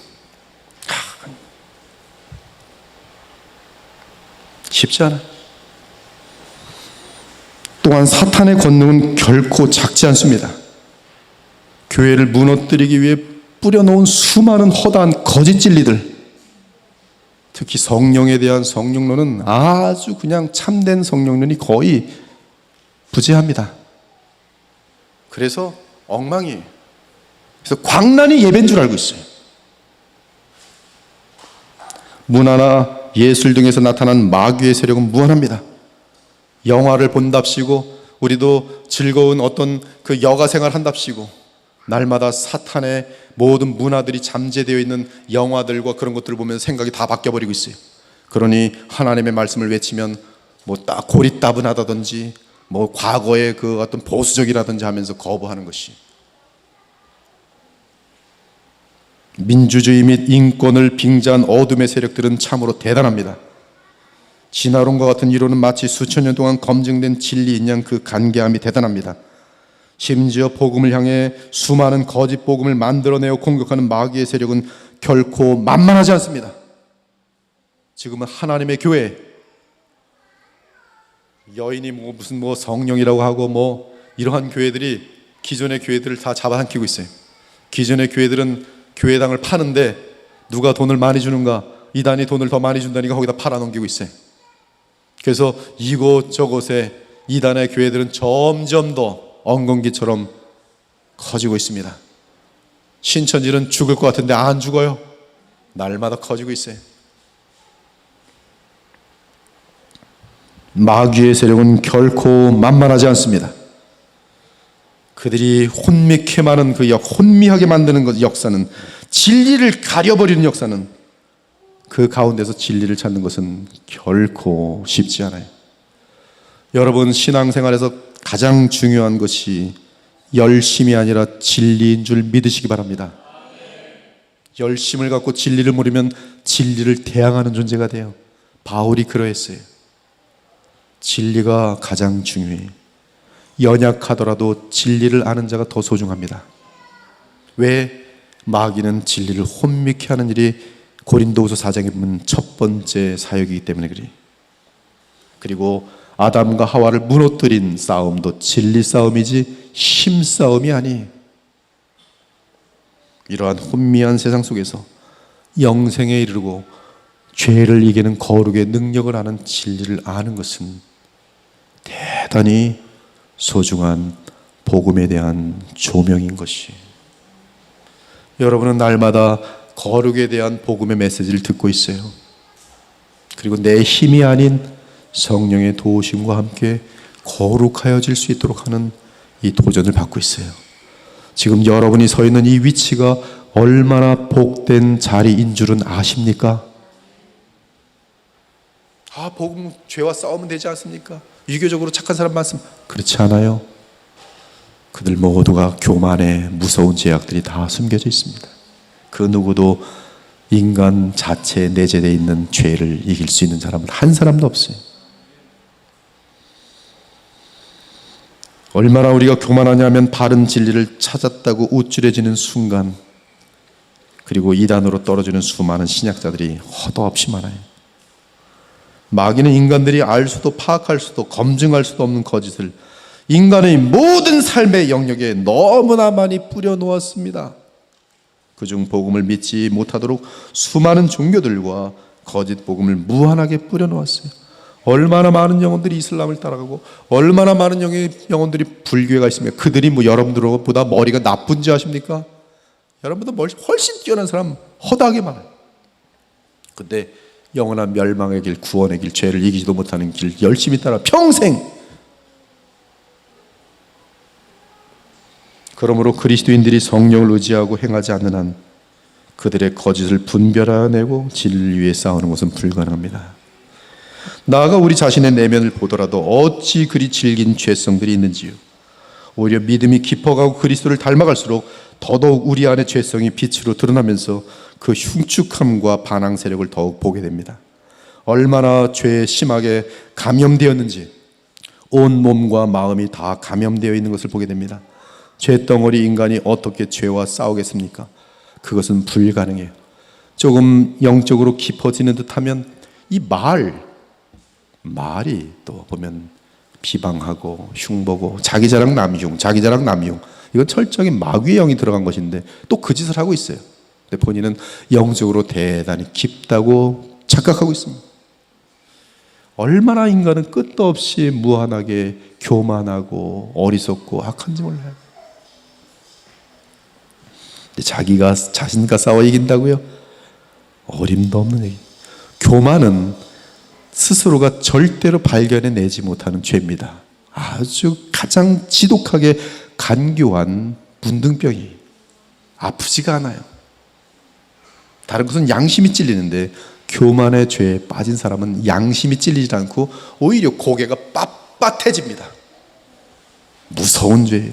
쉽지 않아. 또한 사탄의 권능은 결코 작지 않습니다. 교회를 무너뜨리기 위해 뿌려놓은 수많은 허다한 거짓 진리들, 특히 성령에 대한 성령론은 아주 그냥 참된 성령론이 거의 부재합니다. 그래서 엉망이에요. 그래서 광란이 예배인 줄 알고 있어요. 문화나 예술 등에서 나타난 마귀의 세력은 무한합니다. 영화를 본답시고 우리도 즐거운 어떤 그 여가 생활 한답시고 날마다 사탄의 모든 문화들이 잠재되어 있는 영화들과 그런 것들을 보면서 생각이 다 바뀌어버리고 있어요. 그러니 하나님의 말씀을 외치면 뭐 딱 고리따분하다든지 뭐 과거의 그 어떤 보수적이라든지 하면서 거부하는 것이, 민주주의 및 인권을 빙자한 어둠의 세력들은 참으로 대단합니다. 진화론과 같은 이론은 마치 수천 년 동안 검증된 진리인 양 그 간계함이 대단합니다. 심지어 복음을 향해 수많은 거짓 복음을 만들어내어 공격하는 마귀의 세력은 결코 만만하지 않습니다. 지금은 하나님의 교회, 여인이 무슨 성령이라고 하고 이러한 교회들이 기존의 교회들을 다 잡아당기고 있어요. 기존의 교회들은 교회당을 파는데 누가 돈을 많이 주는가, 이단이 돈을 더 많이 준다니까 거기다 팔아넘기고 있어요. 그래서 이곳저곳에 이단의 교회들은 점점 더 엉겅기처럼 커지고 있습니다. 신천지는 죽을 것 같은데 안 죽어요. 날마다 커지고 있어요. 마귀의 세력은 결코 만만하지 않습니다. 그들이 혼미케 많은 혼미하게 만드는 것, 역사는, 진리를 가려버리는 역사는, 그 가운데서 진리를 찾는 것은 결코 쉽지 않아요. 여러분, 신앙생활에서 가장 중요한 것이 열심이 아니라 진리인 줄 믿으시기 바랍니다. 열심을 갖고 진리를 모르면 진리를 대항하는 존재가 돼요. 바울이 그러했어요. 진리가 가장 중요해요. 연약하더라도 진리를 아는 자가 더 소중합니다. 왜? 마귀는 진리를 혼미케 하는 일이 고린도후서 4장에 보면 첫 번째 사역이기 때문에 그래요. 그리고 아담과 하와를 무너뜨린 싸움도 진리 싸움이지 힘싸움이 아니에요. 이러한 혼미한 세상 속에서 영생에 이르고 죄를 이기는 거룩의 능력을 아는 진리를 아는 것은 대단히 소중한 복음에 대한 조명인 것이. 여러분은 날마다 거룩에 대한 복음의 메시지를 듣고 있어요. 그리고 내 힘이 아닌 성령의 도우심과 함께 거룩하여질 수 있도록 하는 이 도전을 받고 있어요. 지금 여러분이 서 있는 이 위치가 얼마나 복된 자리인 줄은 아십니까? 복음, 죄와 싸우면 되지 않습니까? 유교적으로 착한 사람 많습니다. 그렇지 않아요. 그들 모두가 교만에 무서운 죄악들이 다 숨겨져 있습니다. 그 누구도 인간 자체에 내재되어 있는 죄를 이길 수 있는 사람은 한 사람도 없어요. 얼마나 우리가 교만하냐면 바른 진리를 찾았다고 우쭐해지는 순간, 그리고 이단으로 떨어지는 수많은 신약자들이 허도 없이 많아요. 마귀는 인간들이 알 수도 파악할 수도 검증할 수도 없는 거짓을 인간의 모든 삶의 영역에 너무나 많이 뿌려놓았습니다. 그중 복음을 믿지 못하도록 수많은 종교들과 거짓 복음을 무한하게 뿌려놓았어요. 얼마나 많은 영혼들이 이슬람을 따라가고 얼마나 많은 영혼들이 불교에 가 있습니까? 그들이 여러분들보다 머리가 나쁜지 아십니까? 여러분보다 훨씬 뛰어난 사람 허다하게 많아요. 근데 영원한 멸망의 길, 구원의 길, 죄를 이기지도 못하는 길 열심히 따라 평생. 그러므로 그리스도인들이 성령을 의지하고 행하지 않는 한 그들의 거짓을 분별해내고 진리를 위해 싸우는 것은 불가능합니다. 나아가 우리 자신의 내면을 보더라도 어찌 그리 질긴 죄성들이 있는지요. 오히려 믿음이 깊어가고 그리스도를 닮아갈수록 더더욱 우리 안의 죄성이 빛으로 드러나면서 그 흉측함과 반항 세력을 더욱 보게 됩니다. 얼마나 죄에 심하게 감염되었는지 온 몸과 마음이 다 감염되어 있는 것을 보게 됩니다. 죄덩어리 인간이 어떻게 죄와 싸우겠습니까? 그것은 불가능해요. 조금 영적으로 깊어지는 듯하면 이 말이 또 보면 비방하고 흉보고 자기 자랑 남용, 자기 자랑 남용, 이건 철저하게 마귀의 영이 들어간 것인데 또 그 짓을 하고 있어요. 근데 본인은 영적으로 대단히 깊다고 착각하고 있습니다. 얼마나 인간은 끝도 없이 무한하게 교만하고 어리석고 악한지 몰라요. 근데 자기가 자신과 싸워 이긴다고요? 어림도 없는 얘기. 교만은 스스로가 절대로 발견해내지 못하는 죄입니다. 아주 가장 지독하게 간교한 문둥병이 아프지가 않아요. 다른 것은 양심이 찔리는데 교만의 죄에 빠진 사람은 양심이 찔리지 않고 오히려 고개가 빳빳해집니다. 무서운 죄예요.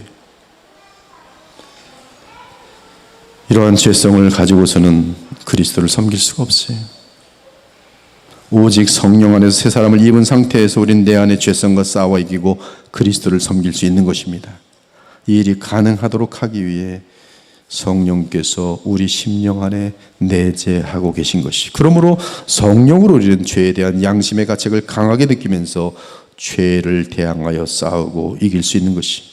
이러한 죄성을 가지고서는 그리스도를 섬길 수가 없어요. 오직 성령 안에서 새 사람을 입은 상태에서 우린 내 안의 죄성과 싸워 이기고 그리스도를 섬길 수 있는 것입니다. 이 일이 가능하도록 하기 위해 성령께서 우리 심령 안에 내재하고 계신 것이, 그러므로 성령으로 우리는 죄에 대한 양심의 가책을 강하게 느끼면서 죄를 대항하여 싸우고 이길 수 있는 것이,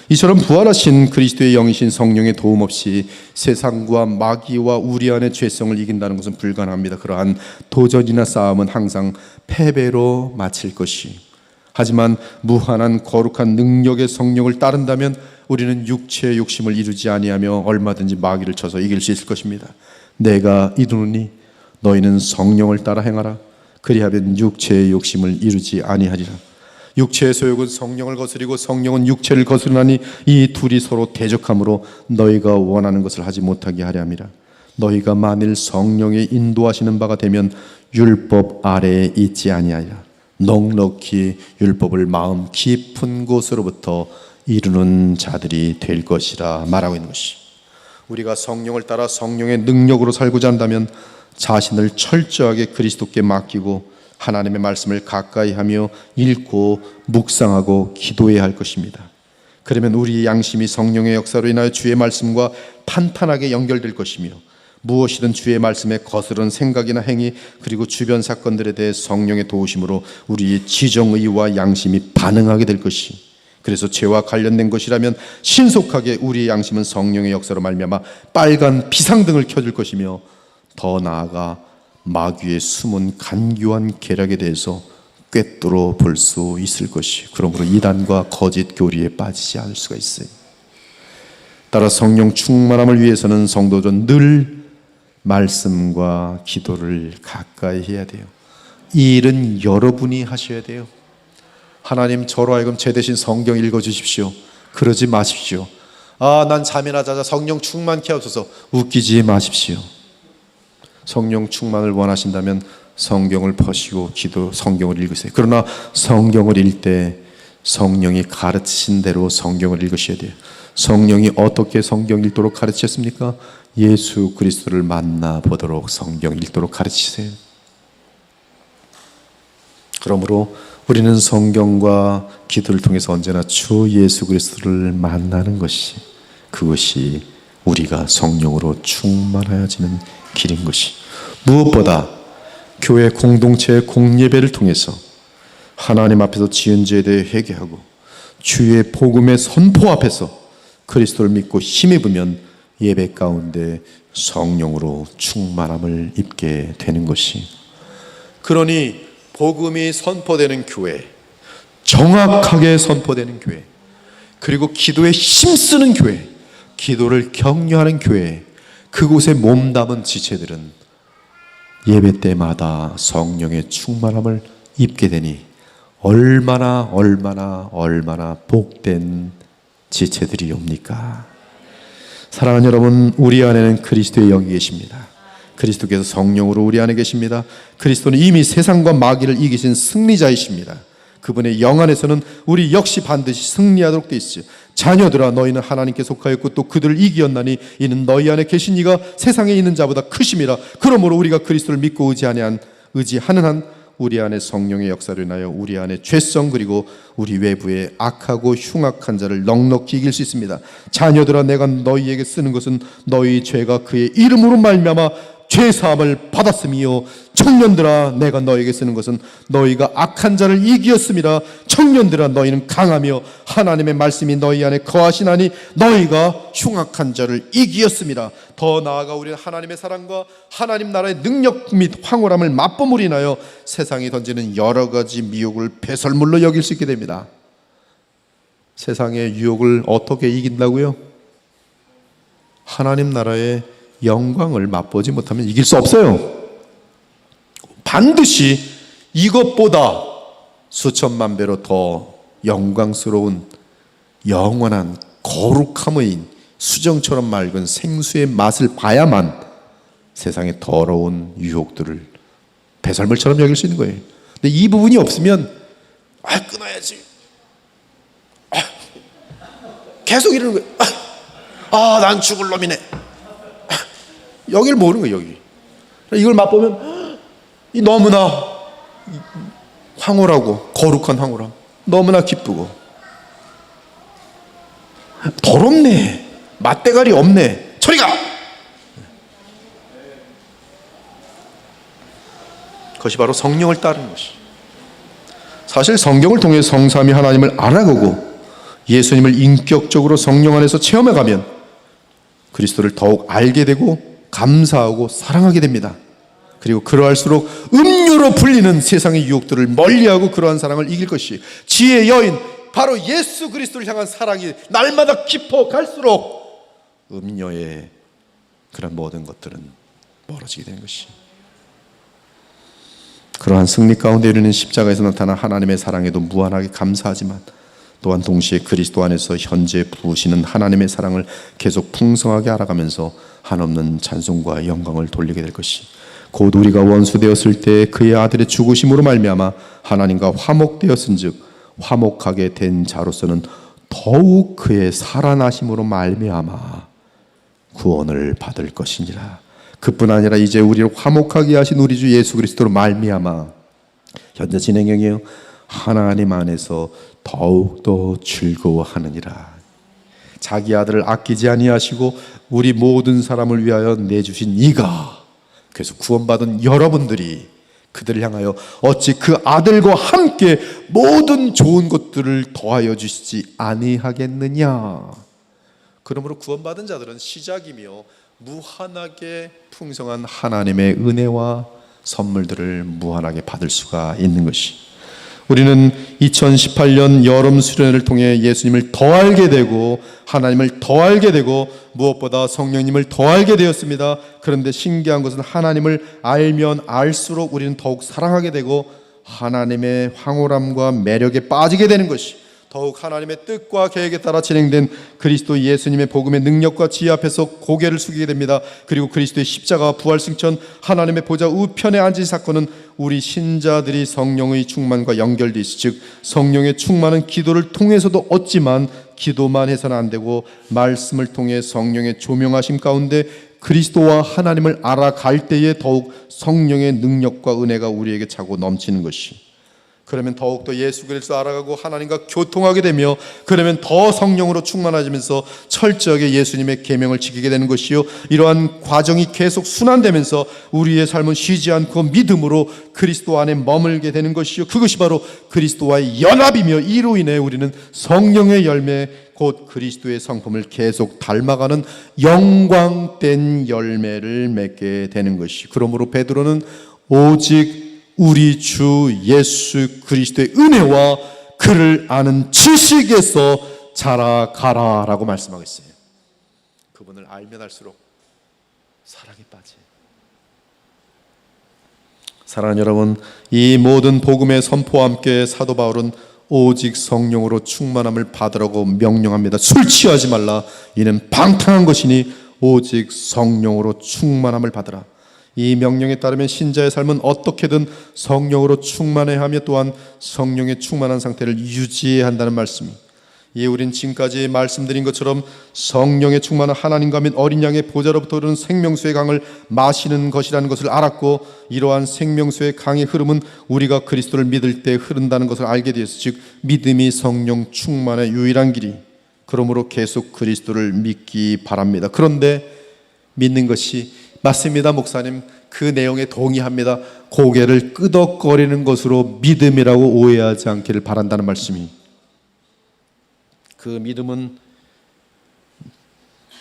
이처럼 부활하신 그리스도의 영이신 성령의 도움 없이 세상과 마귀와 우리 안의 죄성을 이긴다는 것은 불가능합니다. 그러한 도전이나 싸움은 항상 패배로 마칠 것이, 하지만 무한한 거룩한 능력의 성령을 따른다면 우리는 육체의 욕심을 이루지 아니하며 얼마든지 마귀를 쳐서 이길 수 있을 것입니다. 내가 이루노니 너희는 성령을 따라 행하라. 그리하면 육체의 욕심을 이루지 아니하리라. 육체의 소욕은 성령을 거스리고 성령은 육체를 거스르나니 이 둘이 서로 대적하므로 너희가 원하는 것을 하지 못하게 하려 함이라. 너희가 만일 성령의 인도하시는 바가 되면 율법 아래에 있지 아니하리라. 넉넉히 율법을 마음 깊은 곳으로부터 이루는 자들이 될 것이라 말하고 있는 것이, 우리가 성령을 따라 성령의 능력으로 살고자 한다면 자신을 철저하게 그리스도께 맡기고 하나님의 말씀을 가까이 하며 읽고 묵상하고 기도해야 할 것입니다. 그러면 우리의 양심이 성령의 역사로 인하여 주의 말씀과 탄탄하게 연결될 것이며 무엇이든 주의 말씀에 거스른 생각이나 행위 그리고 주변 사건들에 대해 성령의 도우심으로 우리의 지정의와 양심이 반응하게 될 것이, 그래서 죄와 관련된 것이라면 신속하게 우리의 양심은 성령의 역사로 말미암아 빨간 비상등을 켜줄 것이며, 더 나아가 마귀의 숨은 간교한 계략에 대해서 꿰뚫어 볼 수 있을 것이, 그러므로 이단과 거짓 교리에 빠지지 않을 수가 있어요. 따라 성령 충만함을 위해서는 성도들은 늘 말씀과 기도를 가까이 해야 돼요. 이 일은 여러분이 하셔야 돼요. 하나님, 저로 하여금 제 대신 성경 읽어주십시오. 그러지 마십시오. 난 잠이나 자자, 성령 충만케 하소서. 웃기지 마십시오. 성령 충만을 원하신다면 성경을 펴시고 성경을 읽으세요. 그러나 성경을 읽을 때 성령이 가르치신 대로 성경을 읽으셔야 돼요. 성령이 어떻게 성경 읽도록 가르치셨습니까? 예수 그리스도를 만나보도록 성경 읽도록 가르치세요. 그러므로 우리는 성경과 기도를 통해서 언제나 주 예수 그리스도를 만나는 것이, 그것이 우리가 성령으로 충만해지는 길인 것이, 무엇보다 교회 공동체의 공예배를 통해서 하나님 앞에서 지은 죄에 대해 회개하고 주의 복음의 선포 앞에서 그리스도를 믿고 힘입으면 예배 가운데 성령으로 충만함을 입게 되는 것이, 그러니 복음이 선포되는 교회, 정확하게 선포되는 교회, 그리고 기도에 힘쓰는 교회, 기도를 격려하는 교회, 그곳에 몸담은 지체들은 예배 때마다 성령의 충만함을 입게 되니 얼마나 복된 지체들이옵니까? 사랑하는 여러분, 우리 안에는 그리스도의 영이 계십니다. 그리스도께서 성령으로 우리 안에 계십니다. 그리스도는 이미 세상과 마귀를 이기신 승리자이십니다. 그분의 영 안에서는 우리 역시 반드시 승리하도록 되어 있어요. 자녀들아, 너희는 하나님께 속하였고 또 그들을 이기었나니 이는 너희 안에 계신 이가 세상에 있는 자보다 크심이라. 그러므로 우리가 그리스도를 믿고 의지하는 한 우리 안에 성령의 역사로 인하여 우리 안에 죄성 그리고 우리 외부의 악하고 흉악한 자를 넉넉히 이길 수 있습니다. 자녀들아, 내가 너희에게 쓰는 것은 너희 죄가 그의 이름으로 말미암아 죄사함을 받았음이요, 청년들아, 내가 너에게 쓰는 것은 너희가 악한 자를 이기었음이라. 청년들아, 너희는 강하며 하나님의 말씀이 너희 안에 거하시나니 너희가 흉악한 자를 이기었음이라. 더 나아가 우리는 하나님의 사랑과 하나님 나라의 능력 및 황홀함을 맛보므로 인하여 세상이 던지는 여러 가지 미혹을 배설물로 여길 수 있게 됩니다. 세상의 유혹을 어떻게 이긴다고요? 하나님 나라의 영광을 맛보지 못하면 이길 수 없어요. 반드시 이것보다 수천만 배로 더 영광스러운 영원한 거룩함의 수정처럼 맑은 생수의 맛을 봐야만 세상의 더러운 유혹들을 배설물처럼 여길 수 있는 거예요. 근데 이 부분이 없으면 끊어야지, 계속 이러는 거예요. 난 죽을 놈이네. 여기를 모르는 거예요. 여기 이걸 맛보면 이 너무나 황홀하고 거룩한 황홀함, 너무나 기쁘고 더럽네, 맛대가리 없네, 저리가. 그것이 바로 성령을 따르는 것이. 사실 성경을 통해 성삼위 하나님을 알아가고 예수님을 인격적으로 성령 안에서 체험해가면 그리스도를 더욱 알게 되고 감사하고 사랑하게 됩니다. 그리고 그러할수록 음료로 불리는 세상의 유혹들을 멀리하고 그러한 사랑을 이길 것이, 지혜의 여인 바로 예수 그리스도를 향한 사랑이 날마다 깊어 갈수록 음료의 그런 모든 것들은 멀어지게 되는 것이. 그러한 승리 가운데 이르는 십자가에서 나타난 하나님의 사랑에도 무한하게 감사하지만 또한 동시에 그리스도 안에서 현재 부으시는 하나님의 사랑을 계속 풍성하게 알아가면서 한없는 찬송과 영광을 돌리게 될 것이, 곧 우리가 원수되었을 때 그의 아들의 죽으심으로 말미암아 하나님과 화목되었은즉 화목하게 된 자로서는 더욱 그의 살아나심으로 말미암아 구원을 받을 것이니라. 그뿐 아니라 이제 우리를 화목하게 하신 우리 주 예수 그리스도로 말미암아 현재 진행형이요, 하나님 안에서 더욱더 즐거워하느니라. 자기 아들을 아끼지 아니하시고 우리 모든 사람을 위하여 내주신 이가, 그래서 구원받은 여러분들이 그들을 향하여 어찌 그 아들과 함께 모든 좋은 것들을 더하여 주시지 아니하겠느냐. 그러므로 구원받은 자들은 시작이며 무한하게 풍성한 하나님의 은혜와 선물들을 무한하게 받을 수가 있는 것이, 우리는 2018년 여름 수련회를 통해 예수님을 더 알게 되고 하나님을 더 알게 되고 무엇보다 성령님을 더 알게 되었습니다. 그런데 신기한 것은 하나님을 알면 알수록 우리는 더욱 사랑하게 되고 하나님의 황홀함과 매력에 빠지게 되는 것이, 더욱 하나님의 뜻과 계획에 따라 진행된 그리스도 예수님의 복음의 능력과 지혜 앞에서 고개를 숙이게 됩니다. 그리고 그리스도의 십자가 부활 승천 하나님의 보좌 우편에 앉은 사건은 우리 신자들이 성령의 충만과 연결되어 있어, 즉 성령의 충만은 기도를 통해서도 얻지만 기도만 해서는 안 되고 말씀을 통해 성령의 조명하심 가운데 그리스도와 하나님을 알아갈 때에 더욱 성령의 능력과 은혜가 우리에게 차고 넘치는 것이, 그러면 더욱더 예수 그리스도 알아가고 하나님과 교통하게 되며 그러면 더 성령으로 충만해지면서 철저하게 예수님의 계명을 지키게 되는 것이요, 이러한 과정이 계속 순환되면서 우리의 삶은 쉬지 않고 믿음으로 그리스도 안에 머물게 되는 것이요, 그것이 바로 그리스도와의 연합이며 이로 인해 우리는 성령의 열매 곧 그리스도의 성품을 계속 닮아가는 영광된 열매를 맺게 되는 것이, 그러므로 베드로는 오직 우리 주 예수 그리스도의 은혜와 그를 아는 지식에서 자라가라 라고 말씀하고 있어요. 그분을 알면 알수록 사랑에 빠져. 사랑하는 여러분, 이 모든 복음의 선포와 함께 사도 바울은 오직 성령으로 충만함을 받으라고 명령합니다. 술 취하지 말라, 이는 방탕한 것이니 오직 성령으로 충만함을 받으라. 이 명령에 따르면 신자의 삶은 어떻게든 성령으로 충만해야 하며 또한 성령의 충만한 상태를 유지해야 한다는 말씀이, 예, 우린 지금까지 말씀드린 것처럼 성령에 충만한 하나님과 및 어린 양의 보좌로부터 흐르는 생명수의 강을 마시는 것이라는 것을 알았고, 이러한 생명수의 강의 흐름은 우리가 그리스도를 믿을 때 흐른다는 것을 알게 되었어. 즉 믿음이 성령 충만의 유일한 길이. 그러므로 계속 그리스도를 믿기 바랍니다. 그런데 믿는 것이 맞습니다, 목사님. 그 내용에 동의합니다. 고개를 끄덕거리는 것으로 믿음이라고 오해하지 않기를 바란다는 말씀이, 그 믿음은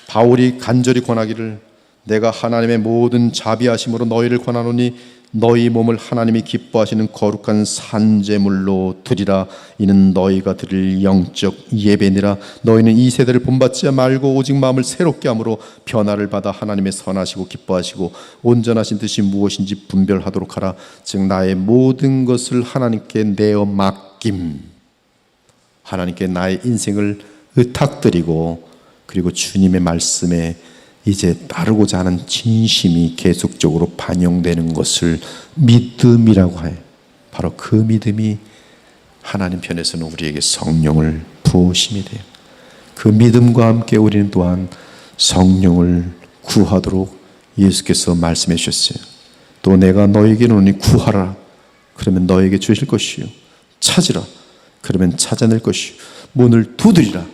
바울이 간절히 권하기를 내가 하나님의 모든 자비하심으로 너희를 권하노니 너희 몸을 하나님이 기뻐하시는 거룩한 산제물로 드리라. 이는 너희가 드릴 영적 예배니라. 너희는 이 세대를 본받지 말고 오직 마음을 새롭게 함으로 변화를 받아 하나님의 선하시고 기뻐하시고 온전하신 뜻이 무엇인지 분별하도록 하라. 즉 나의 모든 것을 하나님께 내어 맡김, 하나님께 나의 인생을 의탁드리고, 그리고 주님의 말씀에 이제 따르고자 하는 진심이 계속적으로 반영되는 것을 믿음이라고 해요. 바로 그 믿음이 하나님 편에서는 우리에게 성령을 부으심이 돼요. 그 믿음과 함께 우리는 또한 성령을 구하도록 예수께서 말씀해 주셨어요. 또 내가 너에게 오니 구하라. 그러면 너에게 주실 것이요. 찾으라. 그러면 찾아낼 것이요. 문을 두드리라.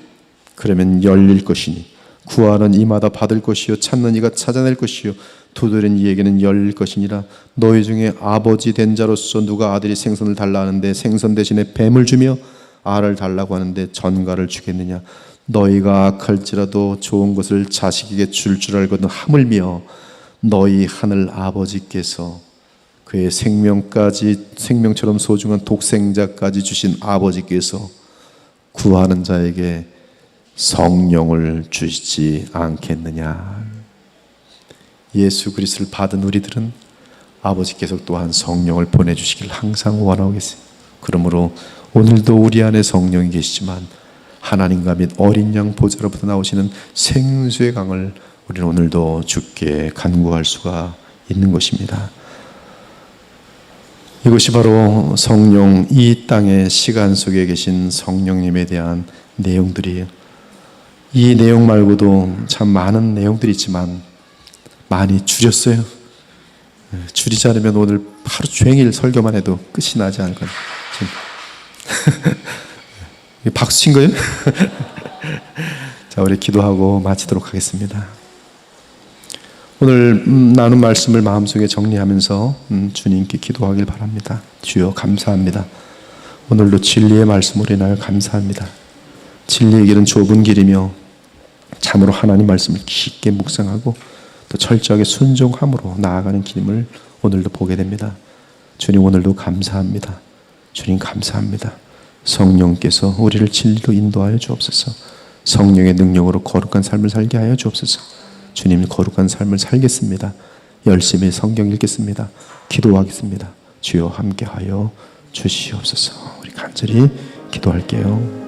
그러면 열릴 것이니 구하는 이마다 받을 것이요 찾는 이가 찾아낼 것이요 두드리는 이에게는 열릴 것이니라. 너희 중에 아버지 된 자로서 누가 아들이 생선을 달라 하는데 생선 대신에 뱀을 주며 알을 달라고 하는데 전갈을 주겠느냐. 너희가 악할지라도 좋은 것을 자식에게 줄 알거든 하물며 너희 하늘 아버지께서 그의 생명처럼 소중한 독생자까지 주신 아버지께서 구하는 자에게 성령을 주시지 않겠느냐. 예수 그리스도를 받은 우리들은 아버지께서 또한 성령을 보내주시길 항상 원하고 계세요. 그러므로 오늘도 우리 안에 성령이 계시지만 하나님과 및 어린 양 보좌로부터 나오시는 생수의 강을 우리는 오늘도 주께 간구할 수가 있는 것입니다. 이것이 바로 성령, 이 땅의 시간 속에 계신 성령님에 대한 내용들이에요. 이 내용 말고도 참 많은 내용들이 있지만 많이 줄였어요. 줄이지 않으면 오늘 하루 종일 설교만 해도 끝이 나지 않을 거예요. 박수 친 거예요? 자, 우리 기도하고 마치도록 하겠습니다. 오늘 나눈 말씀을 마음속에 정리하면서 주님께 기도하길 바랍니다. 주여 감사합니다. 오늘도 진리의 말씀으로 인하여 감사합니다. 진리의 길은 좁은 길이며 참으로 하나님 말씀을 깊게 묵상하고 또 철저하게 순종함으로 나아가는 길임을 오늘도 보게 됩니다. 주님 오늘도 감사합니다. 주님 감사합니다. 성령께서 우리를 진리로 인도하여 주옵소서. 성령의 능력으로 거룩한 삶을 살게 하여 주옵소서. 주님 거룩한 삶을 살겠습니다. 열심히 성경 읽겠습니다. 기도하겠습니다. 주여 함께하여 주시옵소서. 우리 간절히 기도할게요.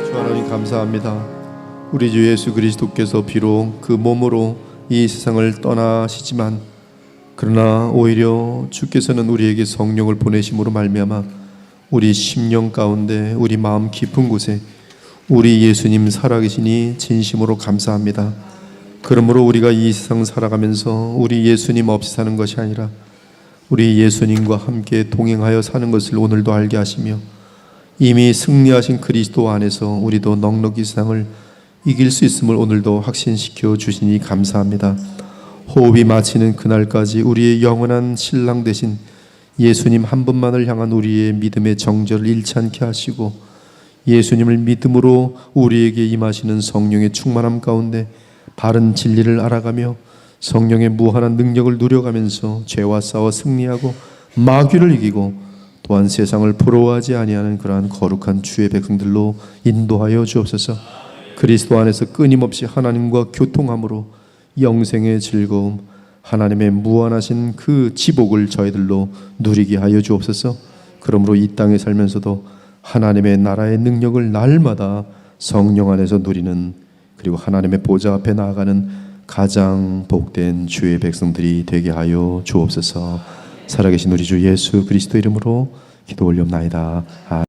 주 하나님 감사합니다. 우리 주 예수 그리스도께서 비록 그 몸으로 이 세상을 떠나시지만 그러나 오히려 주께서는 우리에게 성령을 보내심으로 말미암아 우리 심령 가운데 우리 마음 깊은 곳에 우리 예수님 살아계시니 진심으로 감사합니다. 그러므로 우리가 이 세상 살아가면서 우리 예수님 없이 사는 것이 아니라 우리 예수님과 함께 동행하여 사는 것을 오늘도 알게 하시며 이미 승리하신 그리스도 안에서 우리도 넉넉히 세상을 이길 수 있음을 오늘도 확신시켜 주시니 감사합니다. 호흡이 마치는 그날까지 우리의 영원한 신랑 되신 예수님 한 분만을 향한 우리의 믿음의 정절을 잃지 않게 하시고 예수님을 믿음으로 우리에게 임하시는 성령의 충만함 가운데 바른 진리를 알아가며 성령의 무한한 능력을 누려가면서 죄와 싸워 승리하고 마귀를 이기고 또한 세상을 부러워하지 아니하는 그러한 거룩한 주의 백성들로 인도하여 주옵소서. 그리스도 안에서 끊임없이 하나님과 교통함으로 영생의 즐거움, 하나님의 무한하신 그 지복을 저희들로 누리게 하여 주옵소서. 그러므로 이 땅에 살면서도 하나님의 나라의 능력을 날마다 성령 안에서 누리는, 그리고 하나님의 보좌 앞에 나아가는 가장 복된 주의 백성들이 되게 하여 주옵소서. 살아계신 우리 주 예수 그리스도 이름으로 기도 올려옵나이다.